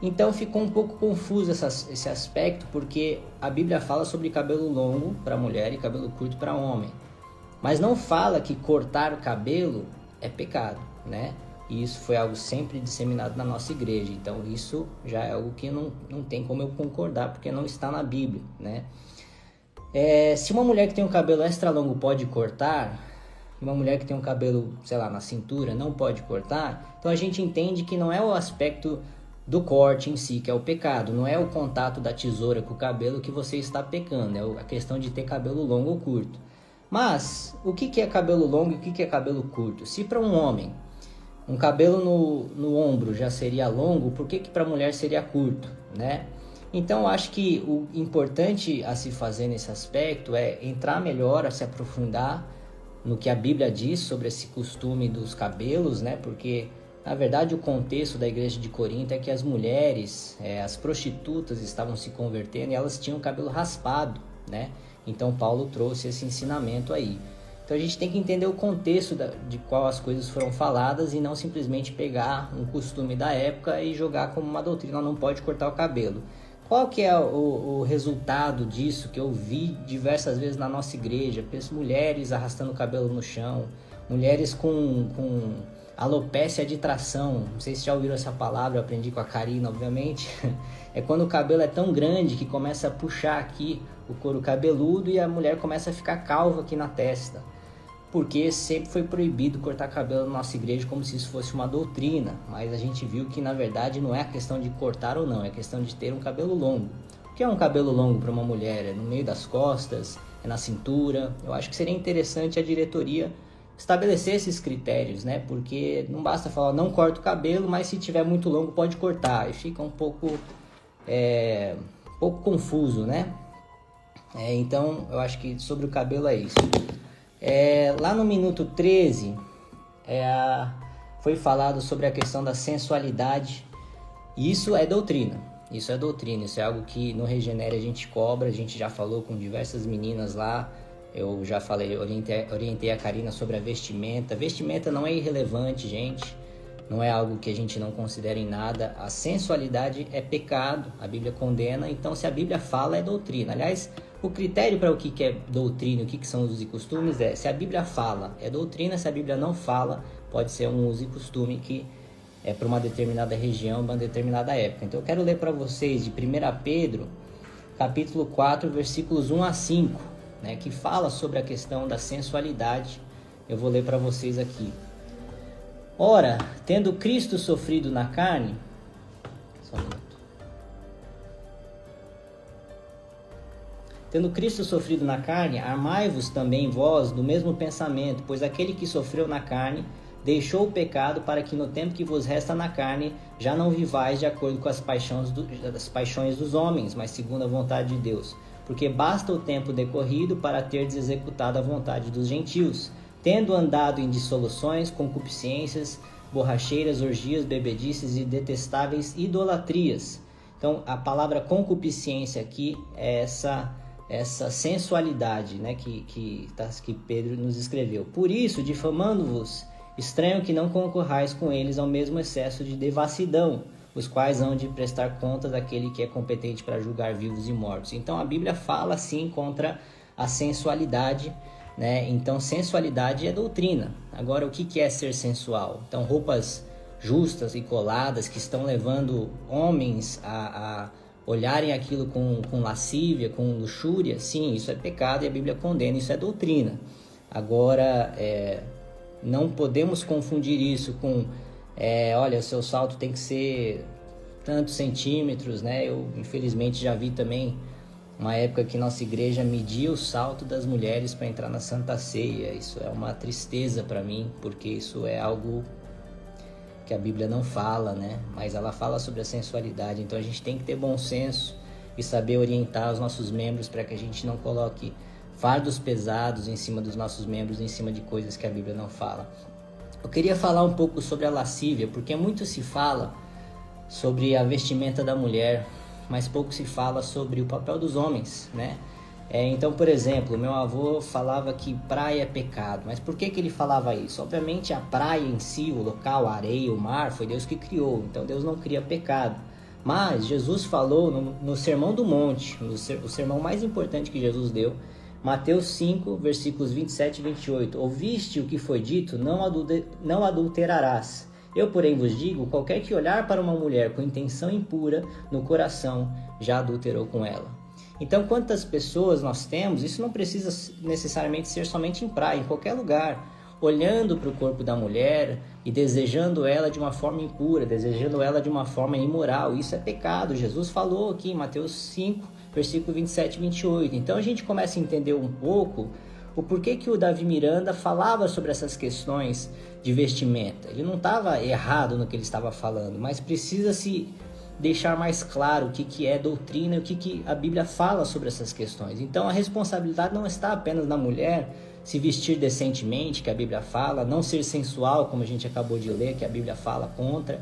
Então ficou um pouco confuso esse aspecto, porque a Bíblia fala sobre cabelo longo para mulher e cabelo curto para homem, mas não fala que cortar o cabelo é pecado, né? E isso foi algo sempre disseminado na nossa igreja. Então isso já é algo que não tem como eu concordar, porque não está na Bíblia, né? Se uma mulher que tem um cabelo extra longo pode cortar, e uma mulher que tem um cabelo, sei lá, na cintura não pode cortar, então a gente entende que não é o aspecto do corte em si que é o pecado, não é o contato da tesoura com o cabelo que você está pecando, é a questão de ter cabelo longo ou curto. Mas o que é cabelo longo e o que é cabelo curto? Se para um homem um cabelo no ombro já seria longo, por que para a mulher seria curto, né? Então eu acho que o importante a se fazer nesse aspecto é entrar melhor, a se aprofundar no que a Bíblia diz sobre esse costume dos cabelos, né? Porque na verdade o contexto da igreja de Corinto é que as mulheres, as prostitutas estavam se convertendo e elas tinham o cabelo raspado, né? Então Paulo trouxe esse ensinamento aí. Então a gente tem que entender o contexto de qual as coisas foram faladas e não simplesmente pegar um costume da época e jogar como uma doutrina, não pode cortar o cabelo. Qual que é o resultado disso que eu vi diversas vezes na nossa igreja? Mulheres arrastando o cabelo no chão, mulheres com alopécia de tração. Não sei se já ouviram essa palavra, eu aprendi com a Karina, obviamente. É quando o cabelo é tão grande que começa a puxar aqui o couro cabeludo e a mulher começa a ficar calva aqui na testa. Porque sempre foi proibido cortar cabelo na nossa igreja como se isso fosse uma doutrina. Mas a gente viu que na verdade não é a questão de cortar ou não, é a questão de ter um cabelo longo. que é um cabelo longo para uma mulher? É no meio das costas? É na cintura? Eu acho que seria interessante a diretoria estabelecer esses critérios, né? Porque não basta falar, não corta o cabelo, mas se tiver muito longo pode cortar. E fica um pouco confuso, né? Então, eu acho que sobre o cabelo é isso. Lá no minuto 13, foi falado sobre a questão da sensualidade. E isso é doutrina. Isso é algo que no Regenere a gente cobra. A gente já falou com diversas meninas lá. Eu já falei, orientei a Karina sobre a vestimenta. Vestimenta não é irrelevante, gente. Não é algo que a gente não considera em nada. A sensualidade é pecado, a Bíblia condena. Então, se a Bíblia fala, é doutrina. Aliás, o critério para o que é doutrina, o que são usos e costumes se a Bíblia fala, é doutrina. Se a Bíblia não fala, pode ser um uso e costume que é para uma determinada região, uma determinada época. Então, eu quero ler para vocês de 1 Pedro, capítulo 4, versículos 1 a 5, né, que fala sobre a questão da sensualidade. Eu vou ler para vocês aqui. Ora, tendo Cristo sofrido na carne... Só um minuto. Tendo Cristo sofrido na carne, armai-vos também vós do mesmo pensamento, pois aquele que sofreu na carne deixou o pecado, para que no tempo que vos resta na carne já não vivais de acordo com as paixões dos homens, mas segundo a vontade de Deus. Porque basta o tempo decorrido para terdes executado a vontade dos gentios, tendo andado em dissoluções, concupiscências, borracheiras, orgias, bebedices e detestáveis idolatrias. Então, a palavra concupiscência aqui é essa sensualidade, né, que Pedro nos escreveu. Por isso, difamando-vos, estranho que não concorrais com eles ao mesmo excesso de devassidão, os quais hão de prestar conta daquele que é competente para julgar vivos e mortos. Então, a Bíblia fala, sim, contra a sensualidade, né? Então, sensualidade é doutrina. Agora, o que é ser sensual? Então, roupas justas e coladas que estão levando homens a olharem aquilo com lascívia, com luxúria, sim, isso é pecado e a Bíblia condena, isso é doutrina. Agora, não podemos confundir isso com, olha, o seu salto tem que ser tantos centímetros, né? Eu, infelizmente, já vi também uma época que nossa igreja media o salto das mulheres para entrar na Santa Ceia. Isso é uma tristeza para mim, porque isso é algo que a Bíblia não fala, né? Mas ela fala sobre a sensualidade. Então a gente tem que ter bom senso e saber orientar os nossos membros para que a gente não coloque fardos pesados em cima dos nossos membros, em cima de coisas que a Bíblia não fala. Eu queria falar um pouco sobre a lascívia, porque muito se fala sobre a vestimenta da mulher, mas pouco se fala sobre o papel dos homens, né? Então, por exemplo, meu avô falava que praia é pecado, mas por que ele falava isso? Obviamente a praia em si, o local, a areia, o mar, foi Deus que criou, então Deus não cria pecado. Mas Jesus falou no Sermão do Monte, o sermão mais importante que Jesus deu, Mateus 5, versículos 27 e 28. Ouviste o que foi dito, não adulterarás. Eu, porém, vos digo, qualquer que olhar para uma mulher com intenção impura no coração, já adulterou com ela. Então, quantas pessoas nós temos, isso não precisa necessariamente ser somente em praia, em qualquer lugar, olhando para o corpo da mulher e desejando ela de uma forma impura, desejando ela de uma forma imoral. Isso é pecado. Jesus falou aqui em Mateus 5, versículo 27 e 28. Então, a gente começa a entender um pouco o porquê que o Davi Miranda falava sobre essas questões de vestimenta. Ele não estava errado no que ele estava falando, mas precisa se deixar mais claro o que é doutrina e o que a Bíblia fala sobre essas questões. Então, a responsabilidade não está apenas na mulher se vestir decentemente, que a Bíblia fala, não ser sensual, como a gente acabou de ler, que a Bíblia fala contra,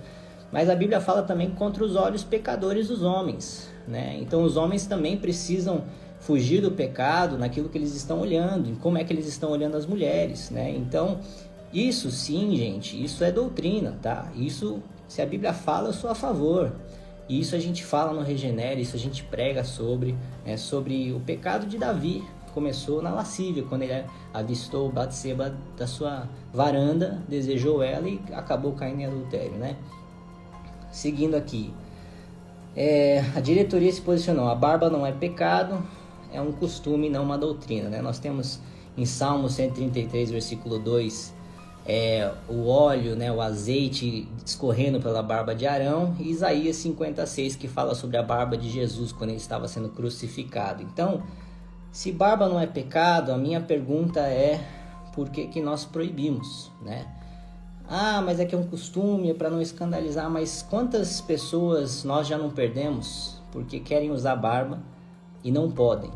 mas a Bíblia fala também contra os olhos pecadores dos homens, né? Então, os homens também precisam fugir do pecado naquilo que eles estão olhando, em como é que eles estão olhando as mulheres, né? Então, isso sim, gente, isso é doutrina, tá? Isso, se a Bíblia fala, eu sou a favor. E isso a gente fala no Regenere, isso a gente prega sobre o pecado de Davi. Começou na lascívia, quando ele avistou Batseba da sua varanda, desejou ela e acabou caindo em adultério, né? Seguindo aqui, a diretoria se posicionou, a barba não é pecado, é um costume, não uma doutrina, né? Nós temos em Salmo 133, versículo 2, o óleo, né, o azeite escorrendo pela barba de Arão, e Isaías 56, que fala sobre a barba de Jesus quando ele estava sendo crucificado. Então, se barba não é pecado, a minha pergunta é: por que nós proibimos, né? Mas é que é um costume, é para não escandalizar. Mas quantas pessoas nós já não perdemos porque querem usar barba e não podem?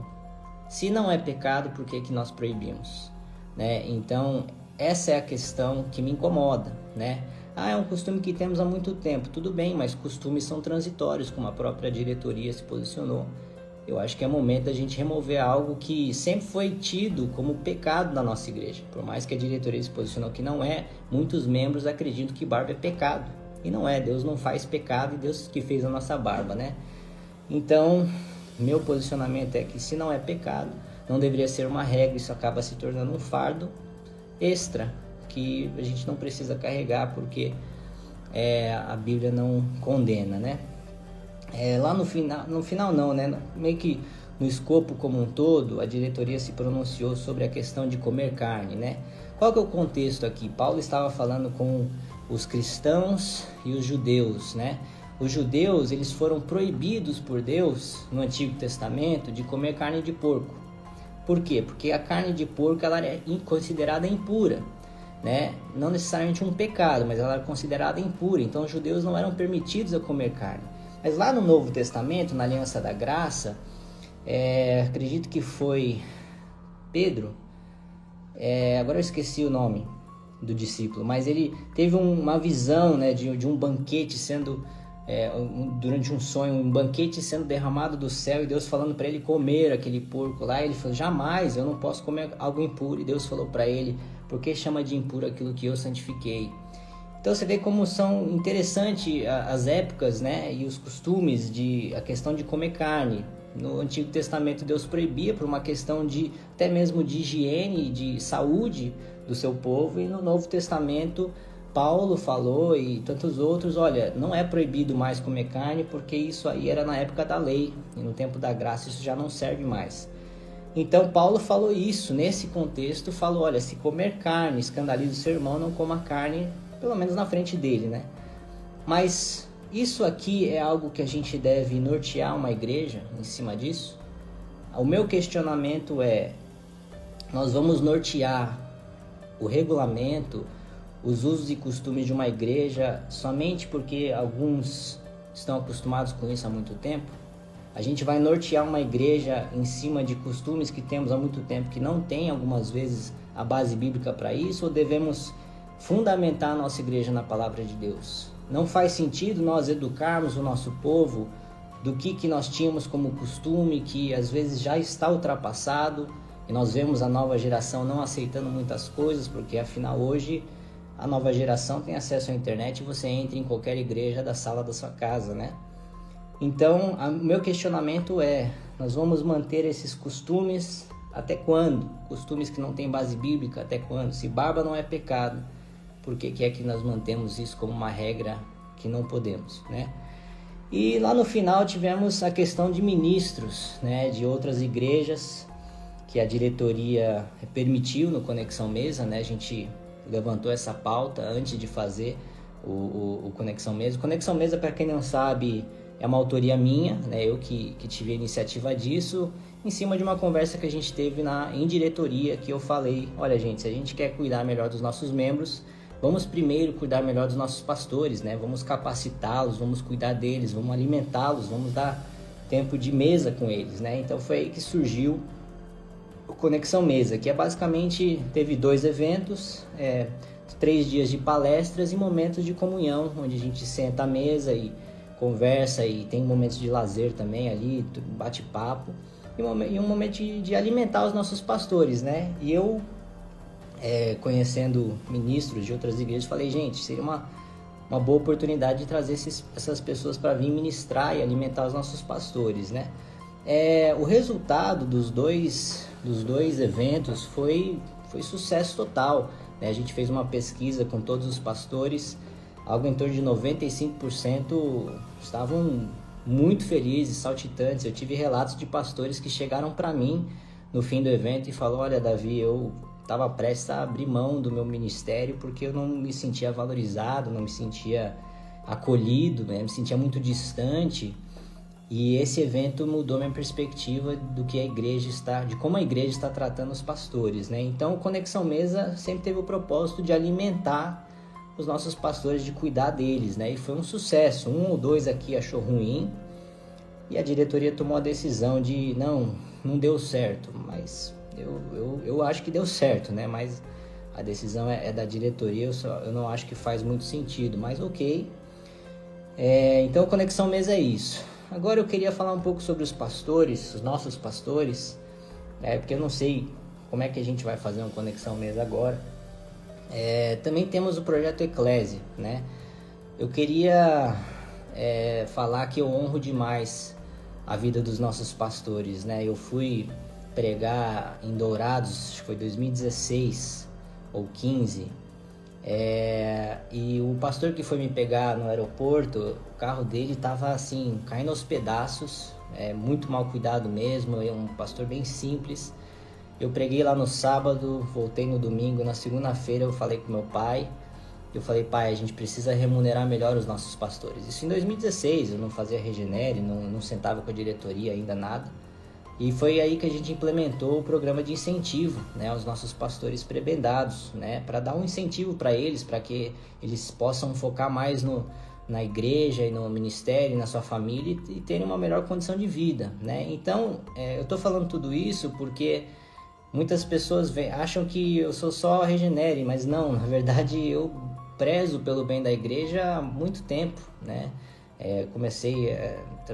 Se não é pecado, por que nós proibimos, né? Então, essa é a questão que me incomoda, né? É um costume que temos há muito tempo. Tudo bem, mas costumes são transitórios, como a própria diretoria se posicionou. Eu acho que é momento da gente remover algo que sempre foi tido como pecado na nossa igreja. Por mais que a diretoria se posicionou que não é, muitos membros acreditam que barba é pecado. E não é, Deus não faz pecado, e Deus que fez a nossa barba, né? Então, meu posicionamento é que se não é pecado, não deveria ser uma regra, isso acaba se tornando um fardo extra, que a gente não precisa carregar, porque a Bíblia não condena, né? Lá no final não, né? Meio que no escopo como um todo, a diretoria se pronunciou sobre a questão de comer carne, né? Qual que é o contexto aqui? Paulo estava falando com os cristãos e os judeus, né? Os judeus, eles foram proibidos por Deus, no Antigo Testamento, de comer carne de porco. Por quê? Porque a carne de porco, ela é considerada impura, né? Não necessariamente um pecado, mas ela era considerada impura. Então, os judeus não eram permitidos a comer carne. Mas lá no Novo Testamento, na Aliança da Graça, acredito que foi Pedro, agora eu esqueci o nome do discípulo, mas ele teve uma visão, né, de um banquete sendo, durante um sonho, um banquete sendo derramado do céu, e Deus falando para ele comer aquele porco lá. Ele falou: jamais, eu não posso comer algo impuro. E Deus falou para ele: por que chama de impuro aquilo que eu santifiquei? Então você vê como são interessantes as épocas, né, e os costumes, a questão de comer carne. No Antigo Testamento Deus proibia por uma questão até mesmo de higiene, de saúde do seu povo, e no Novo Testamento Paulo falou, e tantos outros: olha, não é proibido mais comer carne, porque isso aí era na época da lei, e no tempo da graça isso já não serve mais. Então Paulo falou isso, nesse contexto falou: olha, se comer carne escandaliza o seu irmão, não coma carne, pelo menos na frente dele, né? Mas isso aqui é algo que a gente deve nortear uma igreja em cima disso? O meu questionamento é: nós vamos nortear o regulamento, os usos e costumes de uma igreja somente porque alguns estão acostumados com isso há muito tempo? A gente vai nortear uma igreja em cima de costumes que temos há muito tempo, que não tem algumas vezes a base bíblica para isso, ou devemos fundamentar a nossa igreja na palavra de Deus? Não faz sentido nós educarmos o nosso povo do que nós tínhamos como costume, que às vezes já está ultrapassado, e nós vemos a nova geração não aceitando muitas coisas, porque afinal hoje a nova geração tem acesso à internet e você entra em qualquer igreja da sala da sua casa, né? Então, o meu questionamento é: nós vamos manter esses costumes até quando? Costumes que não têm base bíblica, até quando? Se barba não é pecado, por que é que nós mantemos isso como uma regra que não podemos, né? E lá no final tivemos a questão de ministros, né, de outras igrejas que a diretoria permitiu no Conexão Mesa, né? A gente levantou essa pauta antes de fazer o Conexão Mesa. O Conexão Mesa, para quem não sabe, é uma autoria minha, né? Eu que tive a iniciativa disso, em cima de uma conversa que a gente teve em diretoria, que eu falei: olha, gente, se a gente quer cuidar melhor dos nossos membros, vamos primeiro cuidar melhor dos nossos pastores, né? Vamos capacitá-los, vamos cuidar deles, vamos alimentá-los, vamos dar tempo de mesa com eles, né? Então foi aí que surgiu o Conexão Mesa, que basicamente teve 2 eventos, 3 dias de palestras e momentos de comunhão, onde a gente senta à mesa e conversa, e tem momentos de lazer também ali, bate-papo, e um momento de alimentar os nossos pastores, né? E eu, conhecendo ministros de outras igrejas, falei: gente, seria uma boa oportunidade de trazer essas pessoas para vir ministrar e alimentar os nossos pastores, né? O resultado dos dois eventos foi sucesso total, né? A gente fez uma pesquisa com todos os pastores, algo em torno de 95% estavam muito felizes, saltitantes. Eu tive relatos de pastores que chegaram para mim no fim do evento e falaram: olha, Davi, eu estava prestes a abrir mão do meu ministério porque eu não me sentia valorizado, não me sentia acolhido, né? Me sentia muito distante. E esse evento mudou minha perspectiva do que a igreja está, de como a igreja está tratando os pastores, né? Então, Conexão Mesa sempre teve o propósito de alimentar os nossos pastores, de cuidar deles, né? E foi um sucesso. 1 ou 2 aqui achou ruim e a diretoria tomou a decisão de não deu certo, mas eu acho que deu certo, né? Mas a decisão é da diretoria, eu não acho que faz muito sentido, mas ok. Então, Conexão Mesa é isso. Agora eu queria falar um pouco sobre os pastores, os nossos pastores, porque eu não sei como é que a gente vai fazer uma Conexão Mesa agora. Também temos o projeto Eclésia, né? Eu queria falar que eu honro demais a vida dos nossos pastores, né? Eu fui pregar em Dourados, acho que foi 2016 ou 15, e o pastor que foi me pegar no aeroporto, o carro dele estava assim, caindo aos pedaços, muito mal cuidado mesmo, é um pastor bem simples. Eu preguei lá no sábado, voltei no domingo, na segunda-feira eu falei com meu pai, pai, a gente precisa remunerar melhor os nossos pastores. Isso em 2016, eu não fazia Regenere, não sentava com a diretoria ainda, nada. E foi aí que a gente implementou o programa de incentivo, né, aos nossos pastores prebendados, né, para dar um incentivo para eles, para que eles possam focar mais na igreja e no ministério, na sua família e terem uma melhor condição de vida, né? Então, eu estou falando tudo isso porque muitas pessoas acham que eu sou só Regenere, mas não, na verdade eu prezo pelo bem da igreja há muito tempo, né? Comecei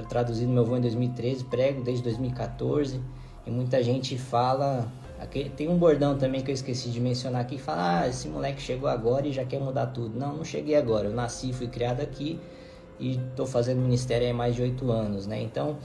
traduzindo meu voo em 2013, prego desde 2014 e muita gente fala, tem um bordão também que eu esqueci de mencionar aqui, que fala, esse moleque chegou agora e já quer mudar tudo. Não cheguei agora, eu nasci, fui criado aqui e estou fazendo ministério há mais de 8 anos, né? Então,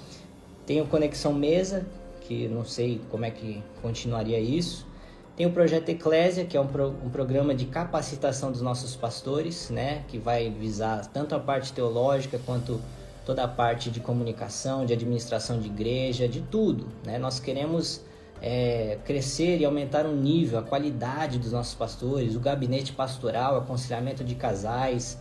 tenho Conexão Mesa, que não sei como é que continuaria isso. Tem o Projeto Eclésia, que é um programa de capacitação dos nossos pastores, né, que vai visar tanto a parte teológica quanto toda a parte de comunicação, de administração de igreja, de tudo, né? Nós queremos crescer e aumentar o nível, a qualidade dos nossos pastores, o gabinete pastoral, aconselhamento de casais,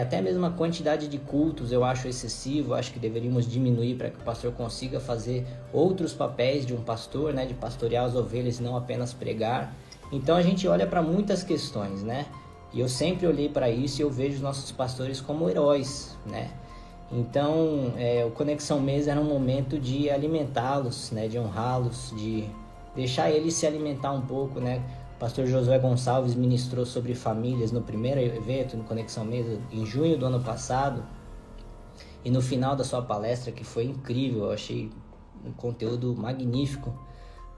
até mesmo a quantidade de cultos eu acho excessivo, acho que deveríamos diminuir para que o pastor consiga fazer outros papéis de um pastor, né, de pastorear as ovelhas e não apenas pregar. Então a gente olha para muitas questões, né? E eu sempre olhei para isso e eu vejo os nossos pastores como heróis, né? Então o Conexão Mesa era um momento de alimentá-los, né, de honrá-los, de deixar eles se alimentar um pouco, né? O pastor Josué Gonçalves ministrou sobre famílias no primeiro evento, no Conexão Mesa, em junho do ano passado. E no final da sua palestra, que foi incrível, eu achei um conteúdo magnífico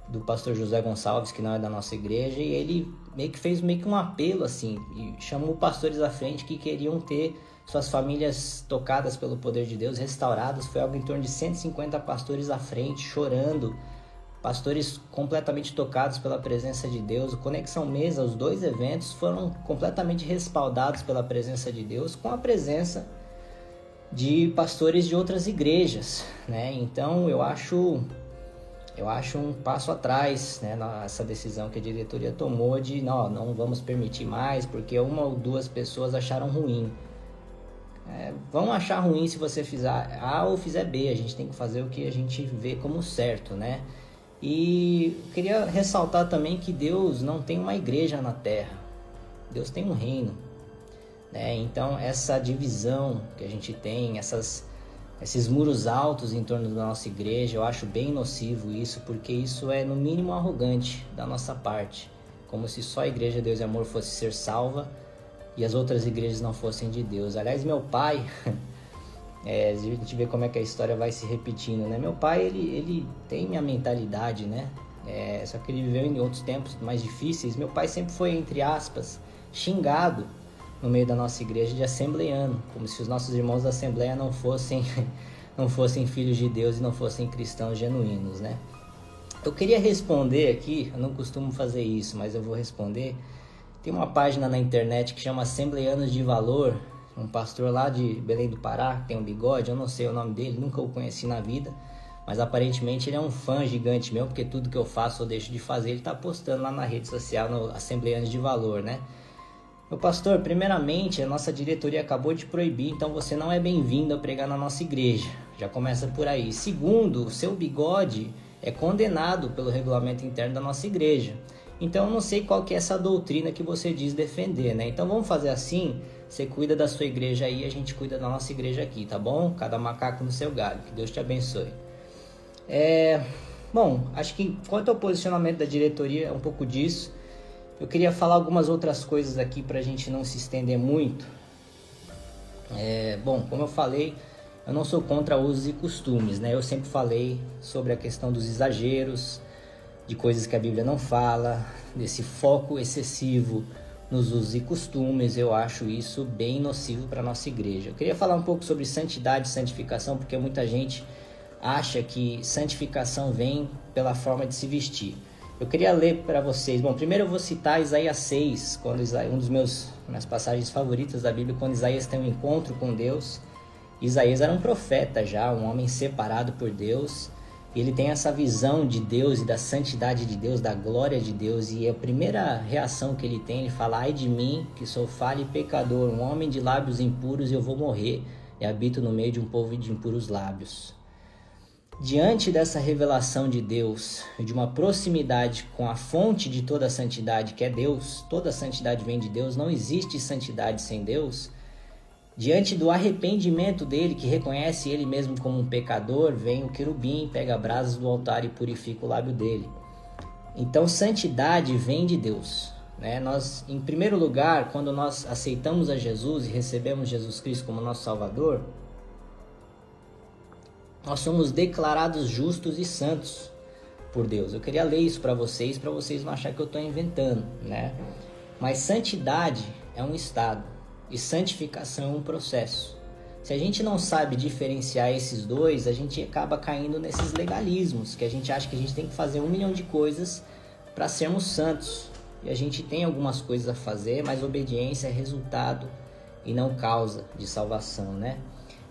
do pastor Josué Gonçalves, que não é da nossa igreja, e ele fez um apelo assim, e chamou pastores à frente que queriam ter suas famílias tocadas pelo poder de Deus, restauradas. Foi algo em torno de 150 pastores à frente, chorando, pastores completamente tocados pela presença de Deus. O Conexão Mesa, os 2 eventos foram completamente respaldados pela presença de Deus, com a presença de pastores de outras igrejas, né? Então eu acho um passo atrás, né, nessa decisão que a diretoria tomou de não vamos permitir mais porque 1 ou 2 pessoas acharam ruim. Vão achar ruim se você fizer A ou fizer B, a gente tem que fazer o que a gente vê como certo, né? E eu queria ressaltar também que Deus não tem uma igreja na terra, Deus tem um reino, né? Então essa divisão que a gente tem, esses muros altos em torno da nossa igreja, eu acho bem nocivo isso, porque isso é no mínimo arrogante da nossa parte, como se só a igreja Deus e Amor fosse ser salva e as outras igrejas não fossem de Deus. Aliás, meu pai... a gente vê como é que a história vai se repetindo, né? Meu pai, ele tem minha mentalidade, né? Só que ele viveu em outros tempos mais difíceis. Meu pai sempre foi, entre aspas, xingado no meio da nossa igreja de assembleiano, como se os nossos irmãos da Assembleia não fossem filhos de Deus e não fossem cristãos genuínos, né? Eu queria responder aqui, eu não costumo fazer isso, mas eu vou responder. Tem uma página na internet que chama Assembleianos de Valor, um pastor lá de Belém do Pará, que tem um bigode, eu não sei o nome dele, nunca o conheci na vida, mas aparentemente ele é um fã gigante meu, porque tudo que eu faço ou deixo de fazer, ele está postando lá na rede social, no Assembleanos de Valor, né? Meu pastor, primeiramente, a nossa diretoria acabou de proibir, então você não é bem-vindo a pregar na nossa igreja. Já começa por aí. Segundo, o seu bigode é condenado pelo regulamento interno da nossa igreja. Então eu não sei qual que é essa doutrina que você diz defender, né? Então vamos fazer assim, você cuida da sua igreja aí, a gente cuida da nossa igreja aqui, tá bom? Cada macaco no seu galho, que Deus te abençoe. Bom, acho que quanto ao posicionamento da diretoria, é um pouco disso. Eu queria falar algumas outras coisas aqui para a gente não se estender muito. Bom, como eu falei, eu não sou contra usos e costumes, né? Eu sempre falei sobre a questão dos exageros, de coisas que a Bíblia não fala, desse foco excessivo nos usos e costumes. Eu acho isso bem nocivo para a nossa igreja. Eu queria falar um pouco sobre santidade e santificação, porque muita gente acha que santificação vem pela forma de se vestir. Eu queria ler para vocês. Bom, primeiro eu vou citar Isaías 6, quando Isaías, minhas passagens favoritas da Bíblia, quando Isaías tem um encontro com Deus. Isaías era um profeta já, um homem separado por Deus. E ele tem essa visão de Deus e da santidade de Deus, da glória de Deus. E a primeira reação que ele tem, ele fala: ai de mim, que sou falho e pecador, um homem de lábios impuros, e eu vou morrer, e habito no meio de um povo de impuros lábios. Diante dessa revelação de Deus, de uma proximidade com a fonte de toda a santidade, que é Deus, toda a santidade vem de Deus, não existe santidade sem Deus. Diante do arrependimento dele, que reconhece ele mesmo como um pecador, vem o querubim, pega brasas do altar e purifica o lábio dele. Então, santidade vem de Deus, né? Nós, em primeiro lugar, quando nós aceitamos a Jesus e recebemos Jesus Cristo como nosso Salvador, nós somos declarados justos e santos por Deus. Eu queria ler isso para vocês não acharem que eu estou inventando, né? Mas santidade é um estado e santificação é um processo. Se a gente não sabe diferenciar esses dois, a gente acaba caindo nesses legalismos, que a gente acha que a gente tem que fazer 1 milhão de coisas para sermos santos. E a gente tem algumas coisas a fazer, mas obediência é resultado e não causa de salvação, né?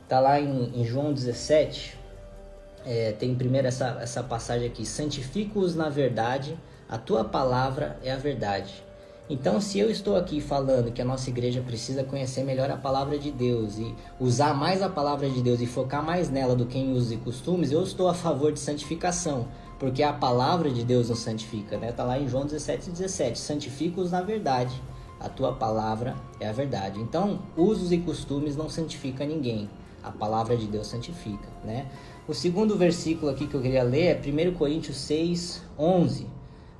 Tá lá em João 17, tem primeiro essa passagem aqui: santifica-os na verdade, a tua palavra é a verdade. Então, se eu estou aqui falando que a nossa igreja precisa conhecer melhor a palavra de Deus e usar mais a palavra de Deus e focar mais nela do que em usos e costumes, eu estou a favor de santificação, porque a palavra de Deus nos santifica, né? Tá lá em João 17:17, santifica-os na verdade, a tua palavra é a verdade. Então, usos e costumes não santificam ninguém, a palavra de Deus santifica, né? O segundo versículo aqui que eu queria ler é 1 Coríntios 6:11.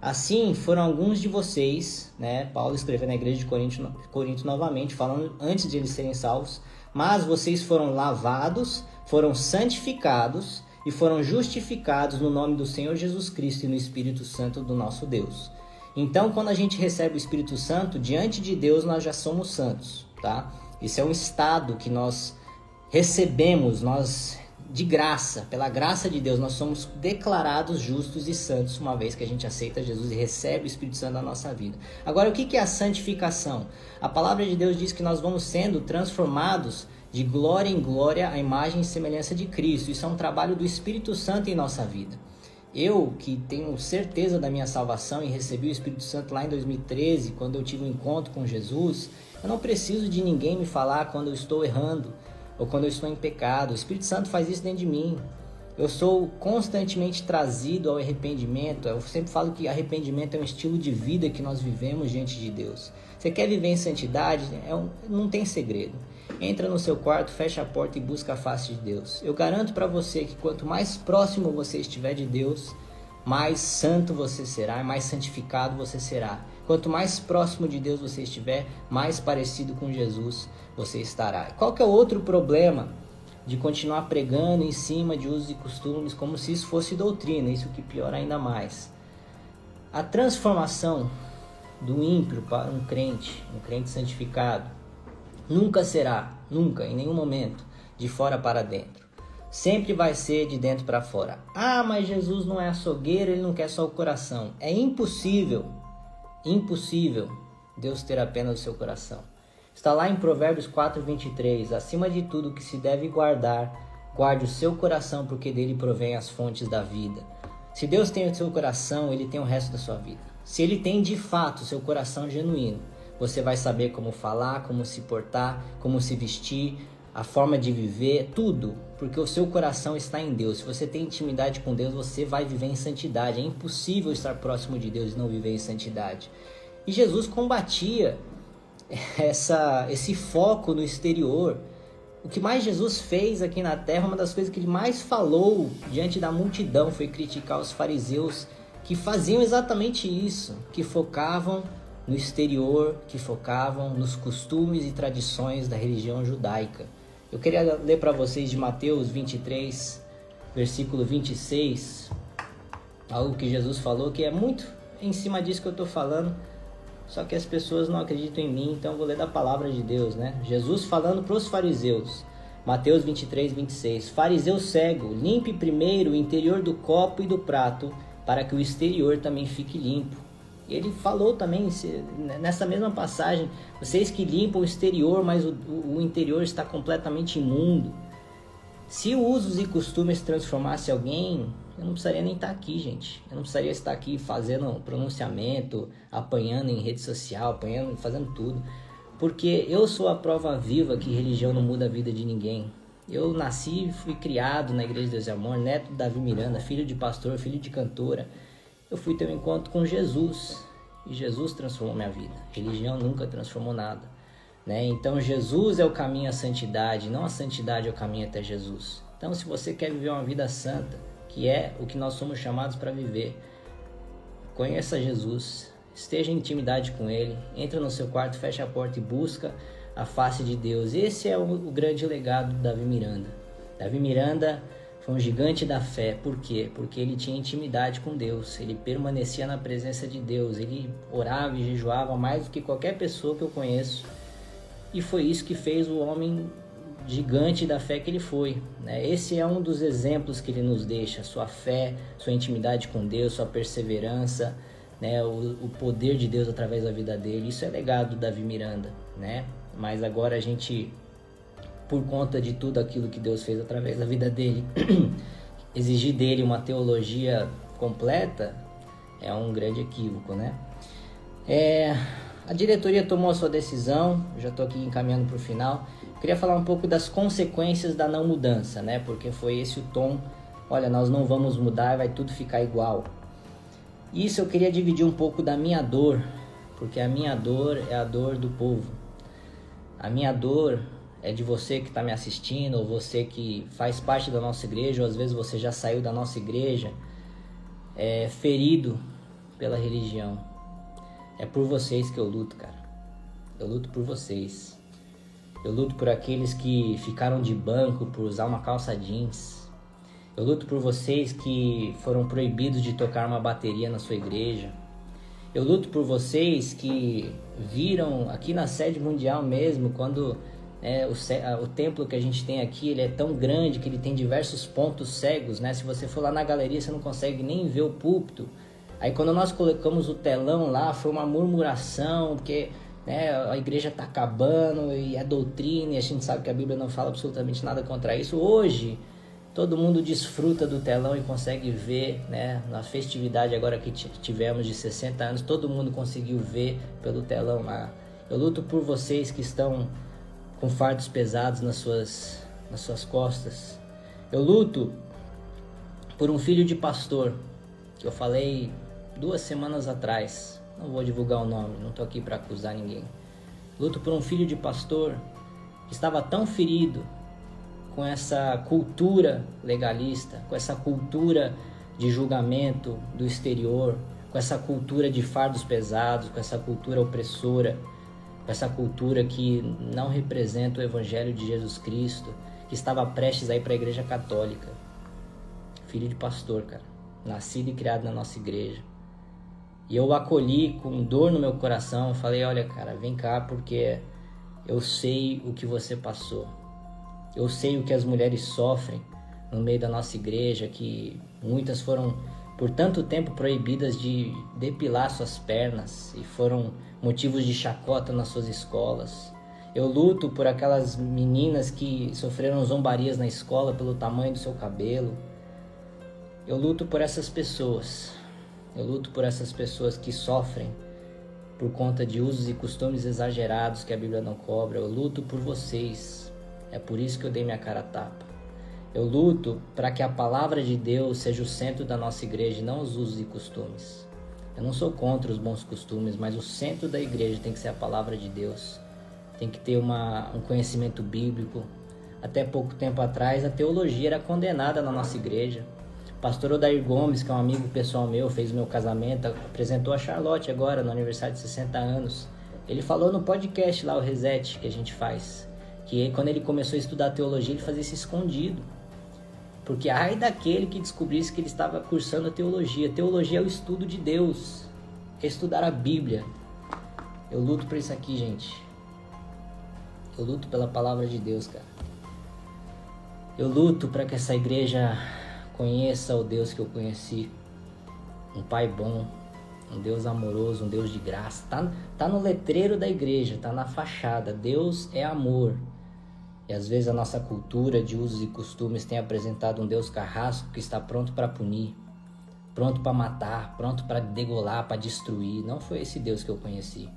Assim foram alguns de vocês, né? Paulo escreveu na igreja de Corinto novamente, falando antes de eles serem salvos, mas vocês foram lavados, foram santificados e foram justificados no nome do Senhor Jesus Cristo e no Espírito Santo do nosso Deus. Então, quando a gente recebe o Espírito Santo, diante de Deus nós já somos santos, tá? Isso é um estado que nós recebemos, de graça, pela graça de Deus, nós somos declarados justos e santos uma vez que a gente aceita Jesus e recebe o Espírito Santo na nossa vida. Agora, o que é a santificação? A palavra de Deus diz que nós vamos sendo transformados de glória em glória à imagem e semelhança de Cristo. Isso é um trabalho do Espírito Santo em nossa vida. Eu, que tenho certeza da minha salvação e recebi o Espírito Santo lá em 2013, quando eu tive um encontro com Jesus, eu não preciso de ninguém me falar quando eu estou errando ou quando eu estou em pecado. O Espírito Santo faz isso dentro de mim. Eu sou constantemente trazido ao arrependimento. Eu sempre falo que arrependimento é um estilo de vida que nós vivemos diante de Deus. Você quer viver em santidade? Não tem segredo. Entra no seu quarto, fecha a porta e busca a face de Deus. Eu garanto para você que quanto mais próximo você estiver de Deus, mais santo você será, mais santificado você será. Quanto mais próximo de Deus você estiver, mais parecido com Jesus você estará. Qual que é o outro problema de continuar pregando em cima de usos e costumes como se isso fosse doutrina? Isso que piora ainda mais. A transformação do ímpio para um crente santificado, nunca será, nunca, em nenhum momento, de fora para dentro. Sempre vai ser de dentro para fora. Ah, mas Jesus não é açougueiro, ele não quer só o coração. É impossível Deus ter apenas o seu coração. Está lá em Provérbios 4:23. Acima de tudo que se deve guardar, Guarde o seu coração, porque dele provém as fontes da vida. Se Deus tem o seu coração, Ele tem o resto da sua vida. Se Ele tem de fato o seu coração genuíno, você vai saber como falar, como se portar, como se vestir, a forma de viver, tudo, porque o seu coração está em Deus. Se você tem intimidade com Deus, você vai viver em santidade. É impossível estar próximo de Deus e não viver em santidade. E Jesus combatia esse foco no exterior. O que mais Jesus fez aqui na terra, uma das coisas que ele mais falou diante da multidão, foi criticar os fariseus que faziam exatamente isso, que focavam no exterior, que focavam nos costumes e tradições da religião judaica. Eu queria ler para vocês de Mateus 23, versículo 26, algo que Jesus falou, que é muito em cima disso que eu estou falando, só que as pessoas não acreditam em mim, então eu vou ler da palavra de Deus, né? Jesus falando para os fariseus, Mateus 23, 26. Fariseu cego, limpe primeiro o interior do copo e do prato, para que o exterior também fique limpo. Ele falou também, nessa mesma passagem, vocês que limpam o exterior, mas o interior está completamente imundo. Se usos e costumes transformasse alguém, eu não precisaria nem estar aqui, gente. Eu não precisaria estar aqui fazendo pronunciamento, apanhando em rede social, apanhando, fazendo tudo. Porque eu sou a prova viva que religião não muda a vida de ninguém. Eu nasci e fui criado na Igreja de Deus e Amor, neto de Davi Miranda, filho de pastor, filho de cantora. Eu fui ter um encontro com Jesus e Jesus transformou minha vida. Religião nunca transformou nada, né? Então Jesus é o caminho à santidade, não a santidade é o caminho até Jesus. Então se você quer viver uma vida santa, que é o que nós somos chamados para viver, conheça Jesus, esteja em intimidade com Ele, entra no seu quarto, fecha a porta e busca a face de Deus. Esse é o grande legado de Davi Miranda. Davi Miranda foi um gigante da fé. Por quê? Porque ele tinha intimidade com Deus, ele permanecia na presença de Deus, ele orava e jejuava mais do que qualquer pessoa que eu conheço, e foi isso que fez o homem gigante da fé que ele foi, né? Esse é um dos exemplos que ele nos deixa, sua fé, sua intimidade com Deus, sua perseverança, né? O poder de Deus através da vida dele. Isso é legado do Davi Miranda, né? Mas agora a gente, por conta de tudo aquilo que Deus fez através da vida dele, exigir dele uma teologia completa é um grande equívoco, né? A diretoria tomou a sua decisão, já estou aqui encaminhando para o final. Queria falar um pouco das consequências da não mudança, né? Porque foi esse o tom, olha, nós não vamos mudar, vai tudo ficar igual. Isso eu queria dividir um pouco da minha dor, porque a minha dor é a dor do povo. A minha dor é de você que está me assistindo, ou você que faz parte da nossa igreja, ou às vezes você já saiu da nossa igreja, ferido pela religião. É por vocês que eu luto, cara. Eu luto por vocês. Eu luto por aqueles que ficaram de banco por usar uma calça jeans. Eu luto por vocês que foram proibidos de tocar uma bateria na sua igreja. Eu luto por vocês que viram aqui na sede mundial mesmo, quando o templo que a gente tem aqui, ele é tão grande que ele tem diversos pontos cegos, né? Se você for lá na galeria, você não consegue nem ver o púlpito. Aí quando nós colocamos o telão lá, foi uma murmuração, porque a igreja está acabando e é doutrina, e a gente sabe que a Bíblia não fala absolutamente nada contra isso. Hoje, todo mundo desfruta do telão e consegue ver, né? Na festividade agora que tivemos de 60 anos, todo mundo conseguiu ver pelo telão lá. Eu luto por vocês que estão com fardos pesados nas suas costas. Eu luto por um filho de pastor, que eu falei 2 semanas atrás. Não vou divulgar o nome, não estou aqui para acusar ninguém. Luto por um filho de pastor que estava tão ferido com essa cultura legalista, com essa cultura de julgamento do exterior, com essa cultura de fardos pesados, com essa cultura opressora, com essa cultura que não representa o Evangelho de Jesus Cristo, que estava prestes a ir para a Igreja Católica. Filho de pastor, cara, nascido e criado na nossa igreja. E eu o acolhi com dor no meu coração. Falei, olha, cara, vem cá, porque eu sei o que você passou. Eu sei o que as mulheres sofrem no meio da nossa igreja, que muitas foram por tanto tempo proibidas de depilar suas pernas e foram motivos de chacota nas suas escolas. Eu luto por aquelas meninas que sofreram zombarias na escola pelo tamanho do seu cabelo. Eu luto por essas pessoas. Eu luto por essas pessoas que sofrem por conta de usos e costumes exagerados que a Bíblia não cobra. Eu luto por vocês. É por isso que eu dei minha cara a tapa. Eu luto para que a palavra de Deus seja o centro da nossa igreja e não os usos e costumes. Eu não sou contra os bons costumes, mas o centro da igreja tem que ser a palavra de Deus. Tem que ter um conhecimento bíblico. Até pouco tempo atrás, a teologia era condenada na nossa igreja. O pastor Odair Gomes, que é um amigo pessoal meu, fez o meu casamento, apresentou a Charlotte agora, no aniversário de 60 anos. Ele falou no podcast lá, o Reset, que a gente faz, que quando ele começou a estudar teologia, ele fazia isso escondido. Porque ai daquele que descobrisse que ele estava cursando teologia. Teologia é o estudo de Deus, é estudar a Bíblia. Eu luto por isso aqui, gente. Eu luto pela palavra de Deus, cara. Eu luto para que essa igreja conheça o Deus que eu conheci. Um Pai bom, um Deus amoroso, um Deus de graça. Tá no letreiro da igreja, tá na fachada. Deus é amor. E às vezes a nossa cultura de usos e costumes tem apresentado um Deus carrasco que está pronto para punir, pronto para matar, pronto para degolar, para destruir. Não foi esse Deus que eu conheci.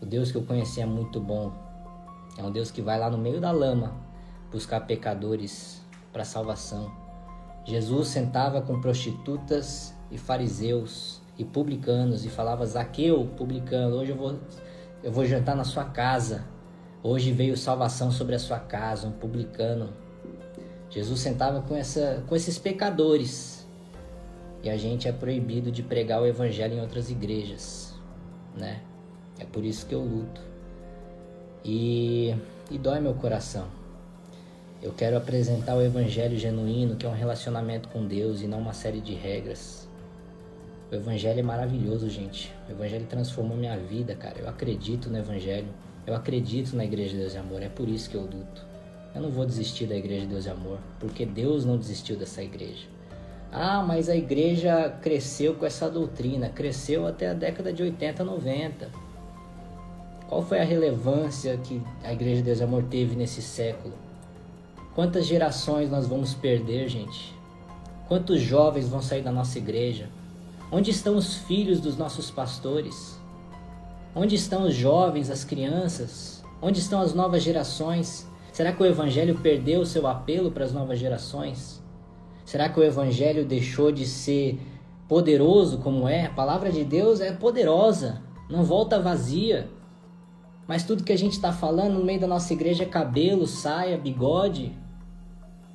O Deus que eu conheci é muito bom. É um Deus que vai lá no meio da lama buscar pecadores para salvação. Jesus sentava com prostitutas e fariseus e publicanos e falava: Zaqueu, publicano, hoje eu vou jantar na sua casa. Hoje veio salvação sobre a sua casa, um publicano. Jesus sentava com esses pecadores. E a gente é proibido de pregar o evangelho em outras igrejas, né? É por isso que eu luto. E dói meu coração. Eu quero apresentar o evangelho genuíno, que é um relacionamento com Deus e não uma série de regras. O evangelho é maravilhoso, gente. O evangelho transformou minha vida, cara. Eu acredito no evangelho. Eu acredito na Igreja de Deus e Amor, é por isso que eu luto. Eu não vou desistir da Igreja de Deus e Amor, porque Deus não desistiu dessa igreja. Ah, mas a igreja cresceu com essa doutrina, cresceu até a década de 80, 90. Qual foi a relevância que a Igreja de Deus e Amor teve nesse século? Quantas gerações nós vamos perder, gente? Quantos jovens vão sair da nossa igreja? Onde estão os filhos dos nossos pastores? Onde estão os jovens, as crianças? Onde estão as novas gerações? Será que o evangelho perdeu o seu apelo para as novas gerações? Será que o evangelho deixou de ser poderoso como é? A palavra de Deus é poderosa, não volta vazia. Mas tudo que a gente está falando no meio da nossa igreja é cabelo, saia, bigode.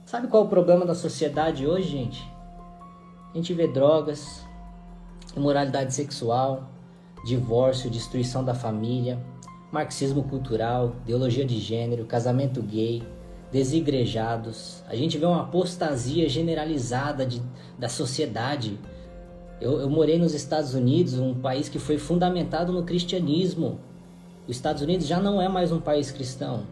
Sabe qual é o problema da sociedade hoje, gente? A gente vê drogas, imoralidade sexual, divórcio, destruição da família, marxismo cultural, ideologia de gênero, casamento gay, desigrejados. A gente vê uma apostasia generalizada da sociedade. Eu morei nos Estados Unidos, um país que foi fundamentado no cristianismo. Os Estados Unidos já não é mais um país cristão.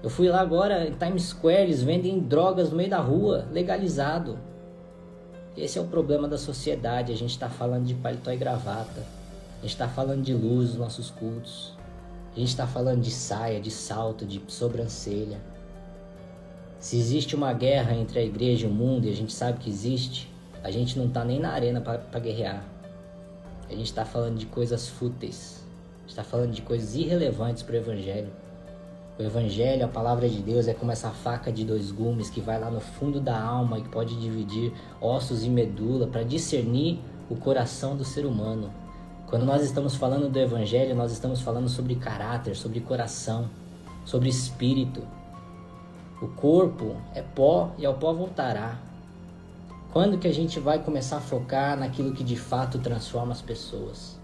Eu fui lá agora em Times Square, eles vendem drogas no meio da rua, legalizado. Esse é o problema da sociedade. A gente está falando de paletó e gravata. A gente está falando de luz nos nossos cultos. A gente está falando de saia, de salto, de sobrancelha. Se existe uma guerra entre a igreja e o mundo, e a gente sabe que existe, a gente não está nem na arena para guerrear. A gente está falando de coisas fúteis. A gente está falando de coisas irrelevantes para o evangelho. O evangelho, a palavra de Deus, é como essa faca de 2 gumes que vai lá no fundo da alma e que pode dividir ossos e medula para discernir o coração do ser humano. Quando nós estamos falando do evangelho, nós estamos falando sobre caráter, sobre coração, sobre espírito. O corpo é pó e ao pó voltará. Quando que a gente vai começar a focar naquilo que de fato transforma as pessoas?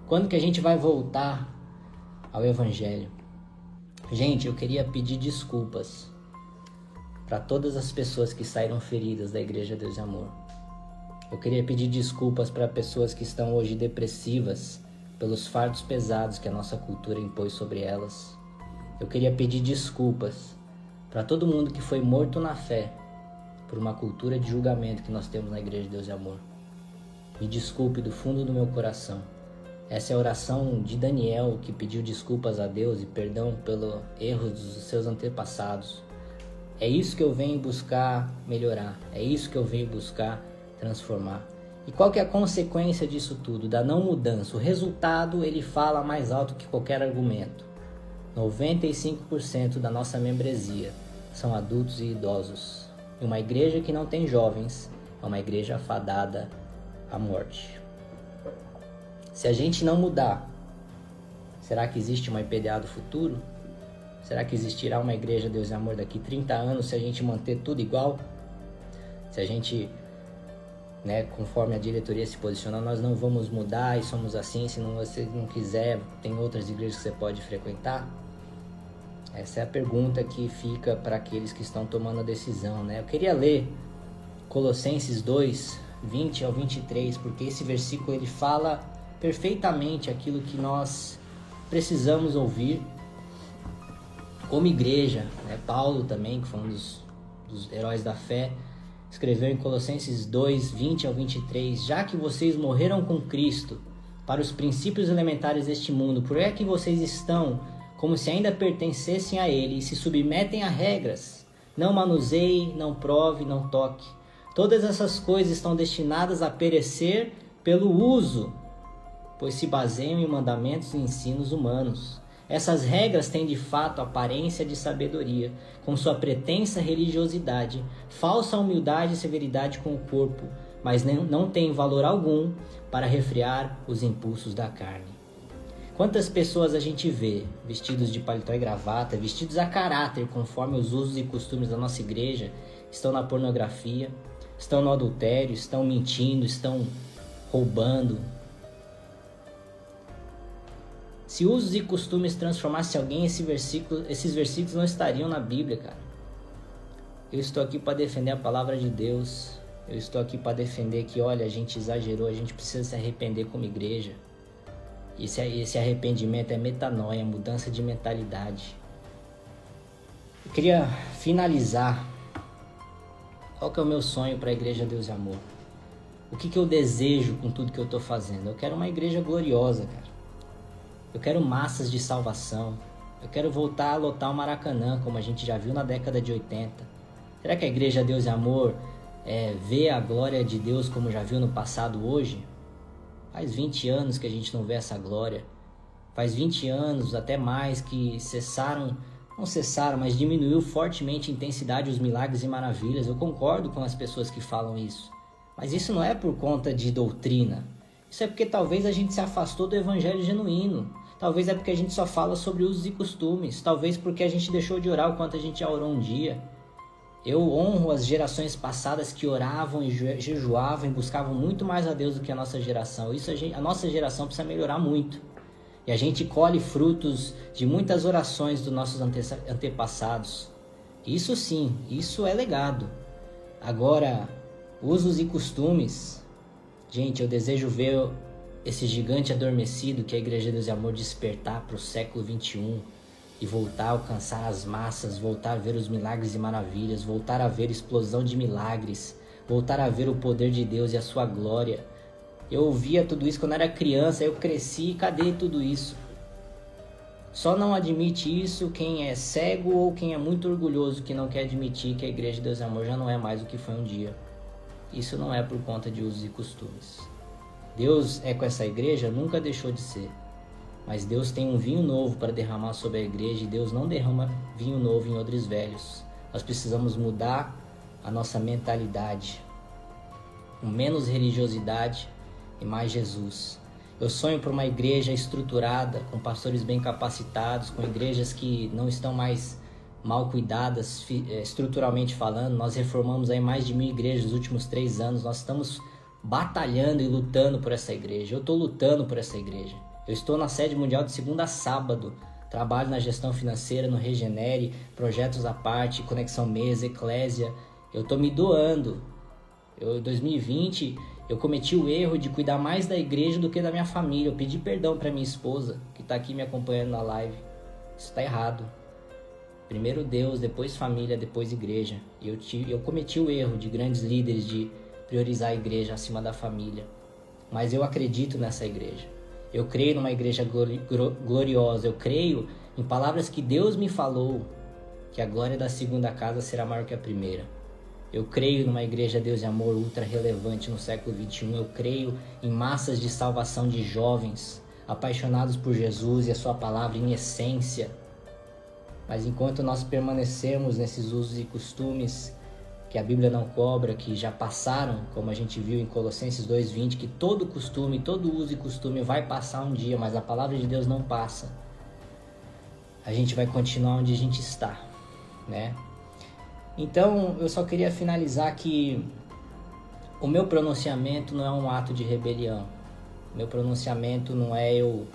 Quando que a gente vai voltar ao evangelho? Gente, eu queria pedir desculpas para todas as pessoas que saíram feridas da Igreja Deus e Amor. Eu queria pedir desculpas para pessoas que estão hoje depressivas pelos fardos pesados que a nossa cultura impôs sobre elas. Eu queria pedir desculpas para todo mundo que foi morto na fé por uma cultura de julgamento que nós temos na Igreja de Deus e Amor. Me desculpe do fundo do meu coração. Essa é a oração de Daniel, que pediu desculpas a Deus e perdão pelo erro dos seus antepassados. É isso que eu venho buscar melhorar, é isso que eu venho buscar transformar. E qual que é a consequência disso tudo, da não mudança? O resultado, ele fala mais alto que qualquer argumento. 95% da nossa membresia são adultos e idosos. E uma igreja que não tem jovens é uma igreja fadada à morte. Se a gente não mudar, será que existe uma IPDA do futuro? Será que existirá uma igreja Deus e Amor daqui 30 anos se a gente manter tudo igual? Se a gente, conforme a diretoria se posiciona, nós não vamos mudar e somos assim, se você não quiser, tem outras igrejas que você pode frequentar? Essa é a pergunta que fica para aqueles que estão tomando a decisão, Eu queria ler Colossenses 2, 20 ao 23, porque esse versículo ele fala perfeitamente aquilo que nós precisamos ouvir como igreja. Paulo também, que foi um dos heróis da fé, escreveu em Colossenses 2, 20 ao 23, já que vocês morreram com Cristo para os princípios elementares deste mundo, por que vocês estão como se ainda pertencessem a ele e se submetem a regras? Não manuseie, não prove, não toque. Todas essas coisas estão destinadas a perecer pelo uso, pois se baseiam em mandamentos e ensinos humanos. Essas regras têm de fato aparência de sabedoria, com sua pretensa religiosidade, falsa humildade e severidade com o corpo, mas não têm valor algum para refrear os impulsos da carne. Quantas pessoas a gente vê vestidos de paletó e gravata, vestidos a caráter conforme os usos e costumes da nossa igreja, estão na pornografia, estão no adultério, estão mentindo, estão roubando. Se usos e costumes transformassem alguém, esses versículos não estariam na Bíblia, cara. Eu estou aqui para defender a palavra de Deus. Eu estou aqui para defender que, olha, a gente exagerou, a gente precisa se arrepender como igreja. E esse arrependimento é metanoia, mudança de mentalidade. Eu queria finalizar. Qual que é o meu sonho para a Igreja Deus e Amor? O que eu desejo com tudo que eu estou fazendo? Eu quero uma igreja gloriosa, cara. Eu quero massas de salvação. Eu quero voltar a lotar o Maracanã, como a gente já viu na década de 80. Será que a Igreja Deus e Amor vê a glória de Deus como já viu no passado hoje? Faz 20 anos que a gente não vê essa glória. Faz 20 anos, até mais, que não cessaram, mas diminuiu fortemente a intensidade dos milagres e maravilhas. Eu concordo com as pessoas que falam isso. Mas isso não é por conta de doutrina. Isso é porque talvez a gente se afastou do evangelho genuíno. Talvez é porque a gente só fala sobre usos e costumes. Talvez porque a gente deixou de orar o quanto a gente já orou um dia. Eu honro as gerações passadas que oravam e jejuavam e buscavam muito mais a Deus do que a nossa geração. A nossa geração precisa melhorar muito. E a gente colhe frutos de muitas orações dos nossos antepassados. Isso sim, isso é legado. Agora, usos e costumes. Gente, eu desejo ver esse gigante adormecido que é a Igreja Deus e Amor despertar para o século 21 e voltar a alcançar as massas, voltar a ver os milagres e maravilhas, voltar a ver explosão de milagres, voltar a ver o poder de Deus e a sua glória. Eu ouvia tudo isso quando era criança, eu cresci, cadê tudo isso? Só não admite isso quem é cego ou quem é muito orgulhoso, que não quer admitir que a Igreja Deus e Amor já não é mais o que foi um dia. Isso não é por conta de usos e costumes. Deus é com essa igreja, nunca deixou de ser. Mas Deus tem um vinho novo para derramar sobre a igreja e Deus não derrama vinho novo em odres velhos. Nós precisamos mudar a nossa mentalidade. Com menos religiosidade e mais Jesus. Eu sonho por uma igreja estruturada, com pastores bem capacitados, com igrejas que não estão mais mal cuidadas estruturalmente falando. Nós reformamos aí mais de 1000 igrejas nos últimos 3 anos. Nós estamos batalhando e lutando por essa igreja. Eu estou lutando por essa igreja. Eu estou na sede mundial de segunda a sábado. Trabalho na gestão financeira, no Regenere, projetos à parte, Conexão Mesa, Eclésia. Eu estou me doando. Em 2020, eu cometi o erro de cuidar mais da igreja do que da minha família. Eu pedi perdão para minha esposa, que está aqui me acompanhando na live. Isso está errado. Primeiro Deus, depois família, depois igreja. E eu cometi o erro de grandes líderes de priorizar a igreja acima da família. Mas eu acredito nessa igreja. Eu creio numa igreja gloriosa. Eu creio em palavras que Deus me falou, que a glória da segunda casa será maior que a primeira. Eu creio numa igreja Deus e Amor ultra relevante no século XXI. Eu creio em massas de salvação de jovens apaixonados por Jesus e a sua palavra em essência. Mas enquanto nós permanecermos nesses usos e costumes que a Bíblia não cobra, que já passaram, como a gente viu em Colossenses 2:20, que todo costume, todo uso e costume vai passar um dia, mas a palavra de Deus não passa, a gente vai continuar onde a gente está, né? Então, eu só queria finalizar que o meu pronunciamento não é um ato de rebelião. Meu pronunciamento não é eu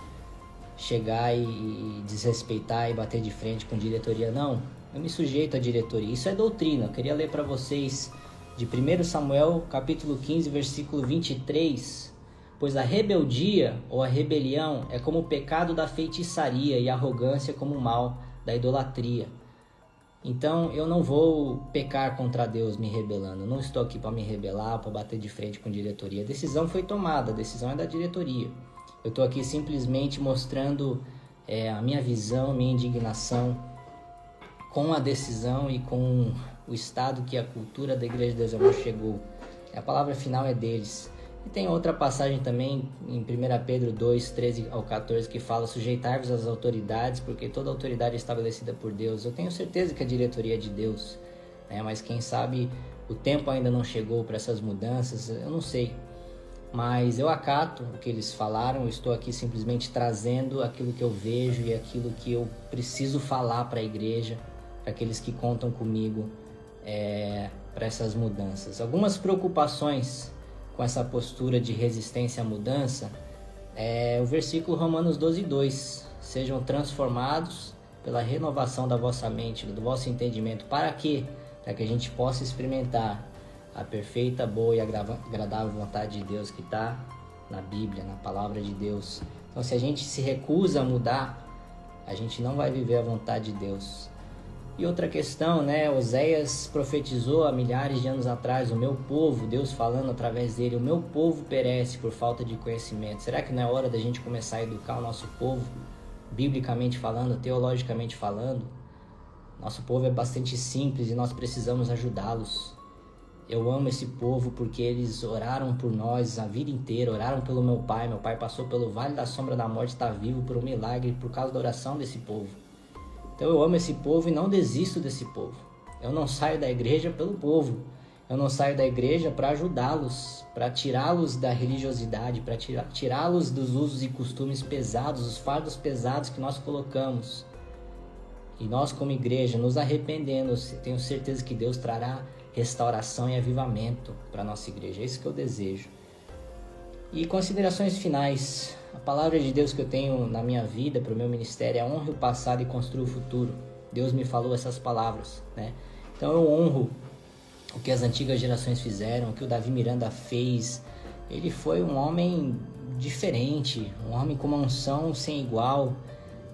chegar e desrespeitar e bater de frente com diretoria, não. Eu me sujeito à diretoria. Isso é doutrina. Eu queria ler para vocês de 1 Samuel, capítulo 15, versículo 23. Pois a rebeldia ou a rebelião é como o pecado da feitiçaria e a arrogância como o mal da idolatria. Então eu não vou pecar contra Deus me rebelando. Eu não estou aqui para me rebelar, para bater de frente com diretoria. A decisão foi tomada, a decisão é da diretoria. Eu estou aqui simplesmente mostrando a minha visão, a minha indignação com a decisão e com o estado que a cultura da Igreja de Deus e Amor chegou. A palavra final é deles. E tem outra passagem também em 1 Pedro 2, 13 ao 14, que fala: sujeitar-vos às autoridades, porque toda autoridade é estabelecida por Deus. Eu tenho certeza que a diretoria é de Deus, né? Mas quem sabe o tempo ainda não chegou para essas mudanças, eu não sei. Mas eu acato o que eles falaram, eu estou aqui simplesmente trazendo aquilo que eu vejo e aquilo que eu preciso falar para a igreja, para aqueles que contam comigo para essas mudanças. Algumas preocupações com essa postura de resistência à mudança o versículo Romanos 12:2: sejam transformados pela renovação da vossa mente, do vosso entendimento. Para quê? Para que a gente possa experimentar a perfeita, boa e agradável vontade de Deus que está na Bíblia, na palavra de Deus. Então, se a gente se recusa a mudar, a gente não vai viver a vontade de Deus. E outra questão, né? Oséias profetizou há milhares de anos atrás: o meu povo, Deus falando através dele, o meu povo perece por falta de conhecimento. Será que não é hora da gente começar a educar o nosso povo, biblicamente falando, teologicamente falando? Nosso povo é bastante simples e nós precisamos ajudá-los. Eu amo esse povo porque eles oraram por nós a vida inteira, oraram pelo meu pai. Meu pai passou pelo vale da sombra da morte, está vivo por um milagre, por causa da oração desse povo. Então eu amo esse povo e não desisto desse povo. Eu não saio da igreja pelo povo. Eu não saio da igreja para ajudá-los, para tirá-los da religiosidade, para tirá-los dos usos e costumes pesados, os fardos pesados que nós colocamos. E nós, como igreja, nos arrependendo, tenho certeza que Deus trará restauração e avivamento para a nossa igreja. É isso que eu desejo. E considerações finais. A palavra de Deus que eu tenho na minha vida, para o meu ministério, é: honre o passado e construa o futuro. Deus me falou essas palavras, né? Então eu honro o que as antigas gerações fizeram, o que o Davi Miranda fez. Ele foi um homem diferente, um homem com uma unção sem igual,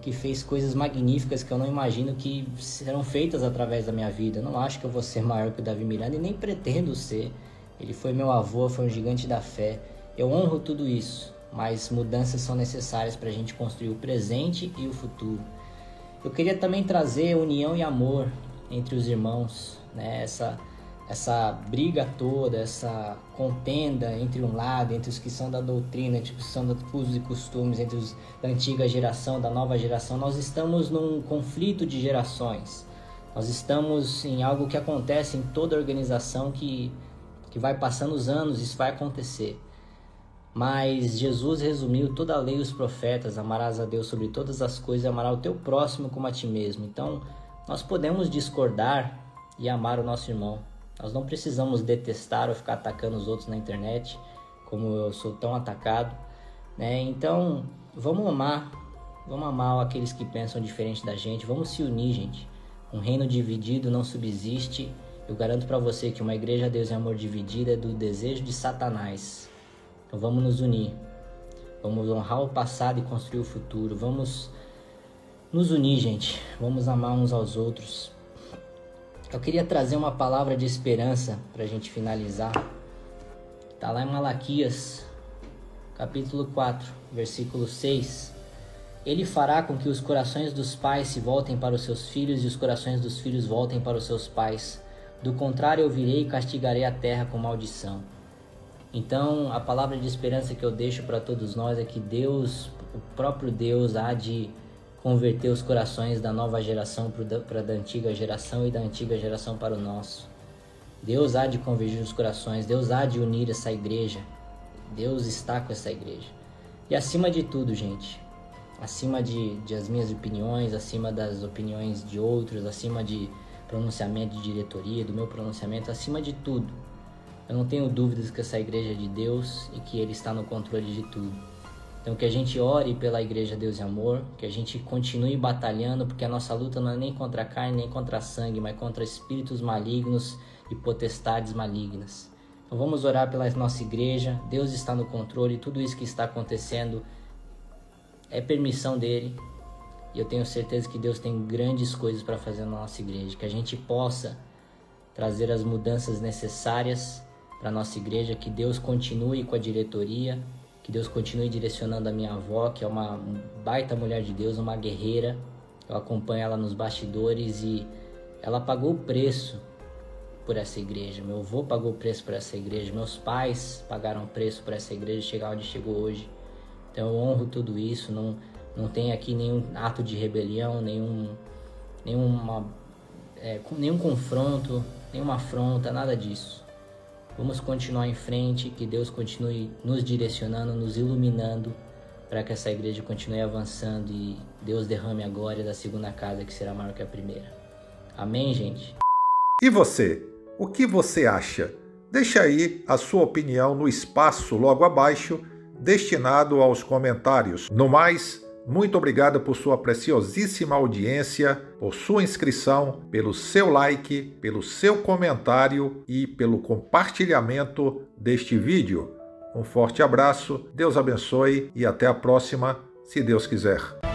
que fez coisas magníficas que eu não imagino que serão feitas através da minha vida. Eu não acho que eu vou ser maior que o Davi Miranda e nem pretendo ser. Ele foi meu avô, foi um gigante da fé. Eu honro tudo isso, mas mudanças são necessárias para a gente construir o presente e o futuro. Eu queria também trazer união e amor entre os irmãos, né? Essa briga toda, essa contenda entre um lado, entre os que são da doutrina, entre os que são dos usos e costumes, entre os da antiga geração, da nova geração. Nós estamos num conflito de gerações. Nós estamos em algo que acontece em toda organização que vai passando os anos, isso vai acontecer. Mas Jesus resumiu toda a lei e os profetas: amarás a Deus sobre todas as coisas e amarás o teu próximo como a ti mesmo. Então, nós podemos discordar e amar o nosso irmão. Nós não precisamos detestar ou ficar atacando os outros na internet, como eu sou tão atacado, né? Então, vamos amar aqueles que pensam diferente da gente, vamos se unir, gente. Um reino dividido não subsiste. Eu garanto para você que uma igreja Deus e Amor dividida é do desejo de Satanás. Então vamos nos unir, vamos honrar o passado e construir o futuro, vamos nos unir, gente, vamos amar uns aos outros. Eu queria trazer uma palavra de esperança para a gente finalizar. Está lá em Malaquias, capítulo 4, versículo 6. Ele fará com que os corações dos pais se voltem para os seus filhos e os corações dos filhos voltem para os seus pais. Do contrário, eu virei e castigarei a terra com maldição. Então, a palavra de esperança que eu deixo para todos nós é que Deus, o próprio Deus, há de converter os corações da nova geração para da antiga geração e da antiga geração para o nosso. Deus há de convergir os corações, Deus há de unir essa igreja. Deus está com essa igreja. E acima de tudo, gente, acima de as minhas opiniões, acima das opiniões de outros, acima de pronunciamento de diretoria, do meu pronunciamento, acima de tudo, eu não tenho dúvidas que essa igreja é de Deus e que Ele está no controle de tudo. Então que a gente ore pela igreja Deus e Amor, que a gente continue batalhando, porque a nossa luta não é nem contra a carne, nem contra a sangue, mas contra espíritos malignos e potestades malignas. Então vamos orar pela nossa igreja. Deus está no controle, tudo isso que está acontecendo é permissão dele. E eu tenho certeza que Deus tem grandes coisas para fazer na nossa igreja, que a gente possa trazer as mudanças necessárias para a nossa igreja, que Deus continue com a diretoria, que Deus continue direcionando a minha avó, que é uma baita mulher de Deus, uma guerreira. Eu acompanho ela nos bastidores e ela pagou o preço por essa igreja. Meu avô pagou o preço por essa igreja, meus pais pagaram o preço por essa igreja chegar onde chegou hoje. Então eu honro tudo isso, não tem aqui nenhum ato de rebelião, nenhum confronto, nenhuma afronta, nada disso. Vamos continuar em frente, que Deus continue nos direcionando, nos iluminando, para que essa igreja continue avançando e Deus derrame a glória da segunda casa, que será maior que a primeira. Amém, gente? E você? O que você acha? Deixa aí a sua opinião no espaço logo abaixo, destinado aos comentários. No mais, muito obrigado por sua preciosíssima audiência, por sua inscrição, pelo seu like, pelo seu comentário e pelo compartilhamento deste vídeo. Um forte abraço, Deus abençoe e até a próxima, se Deus quiser.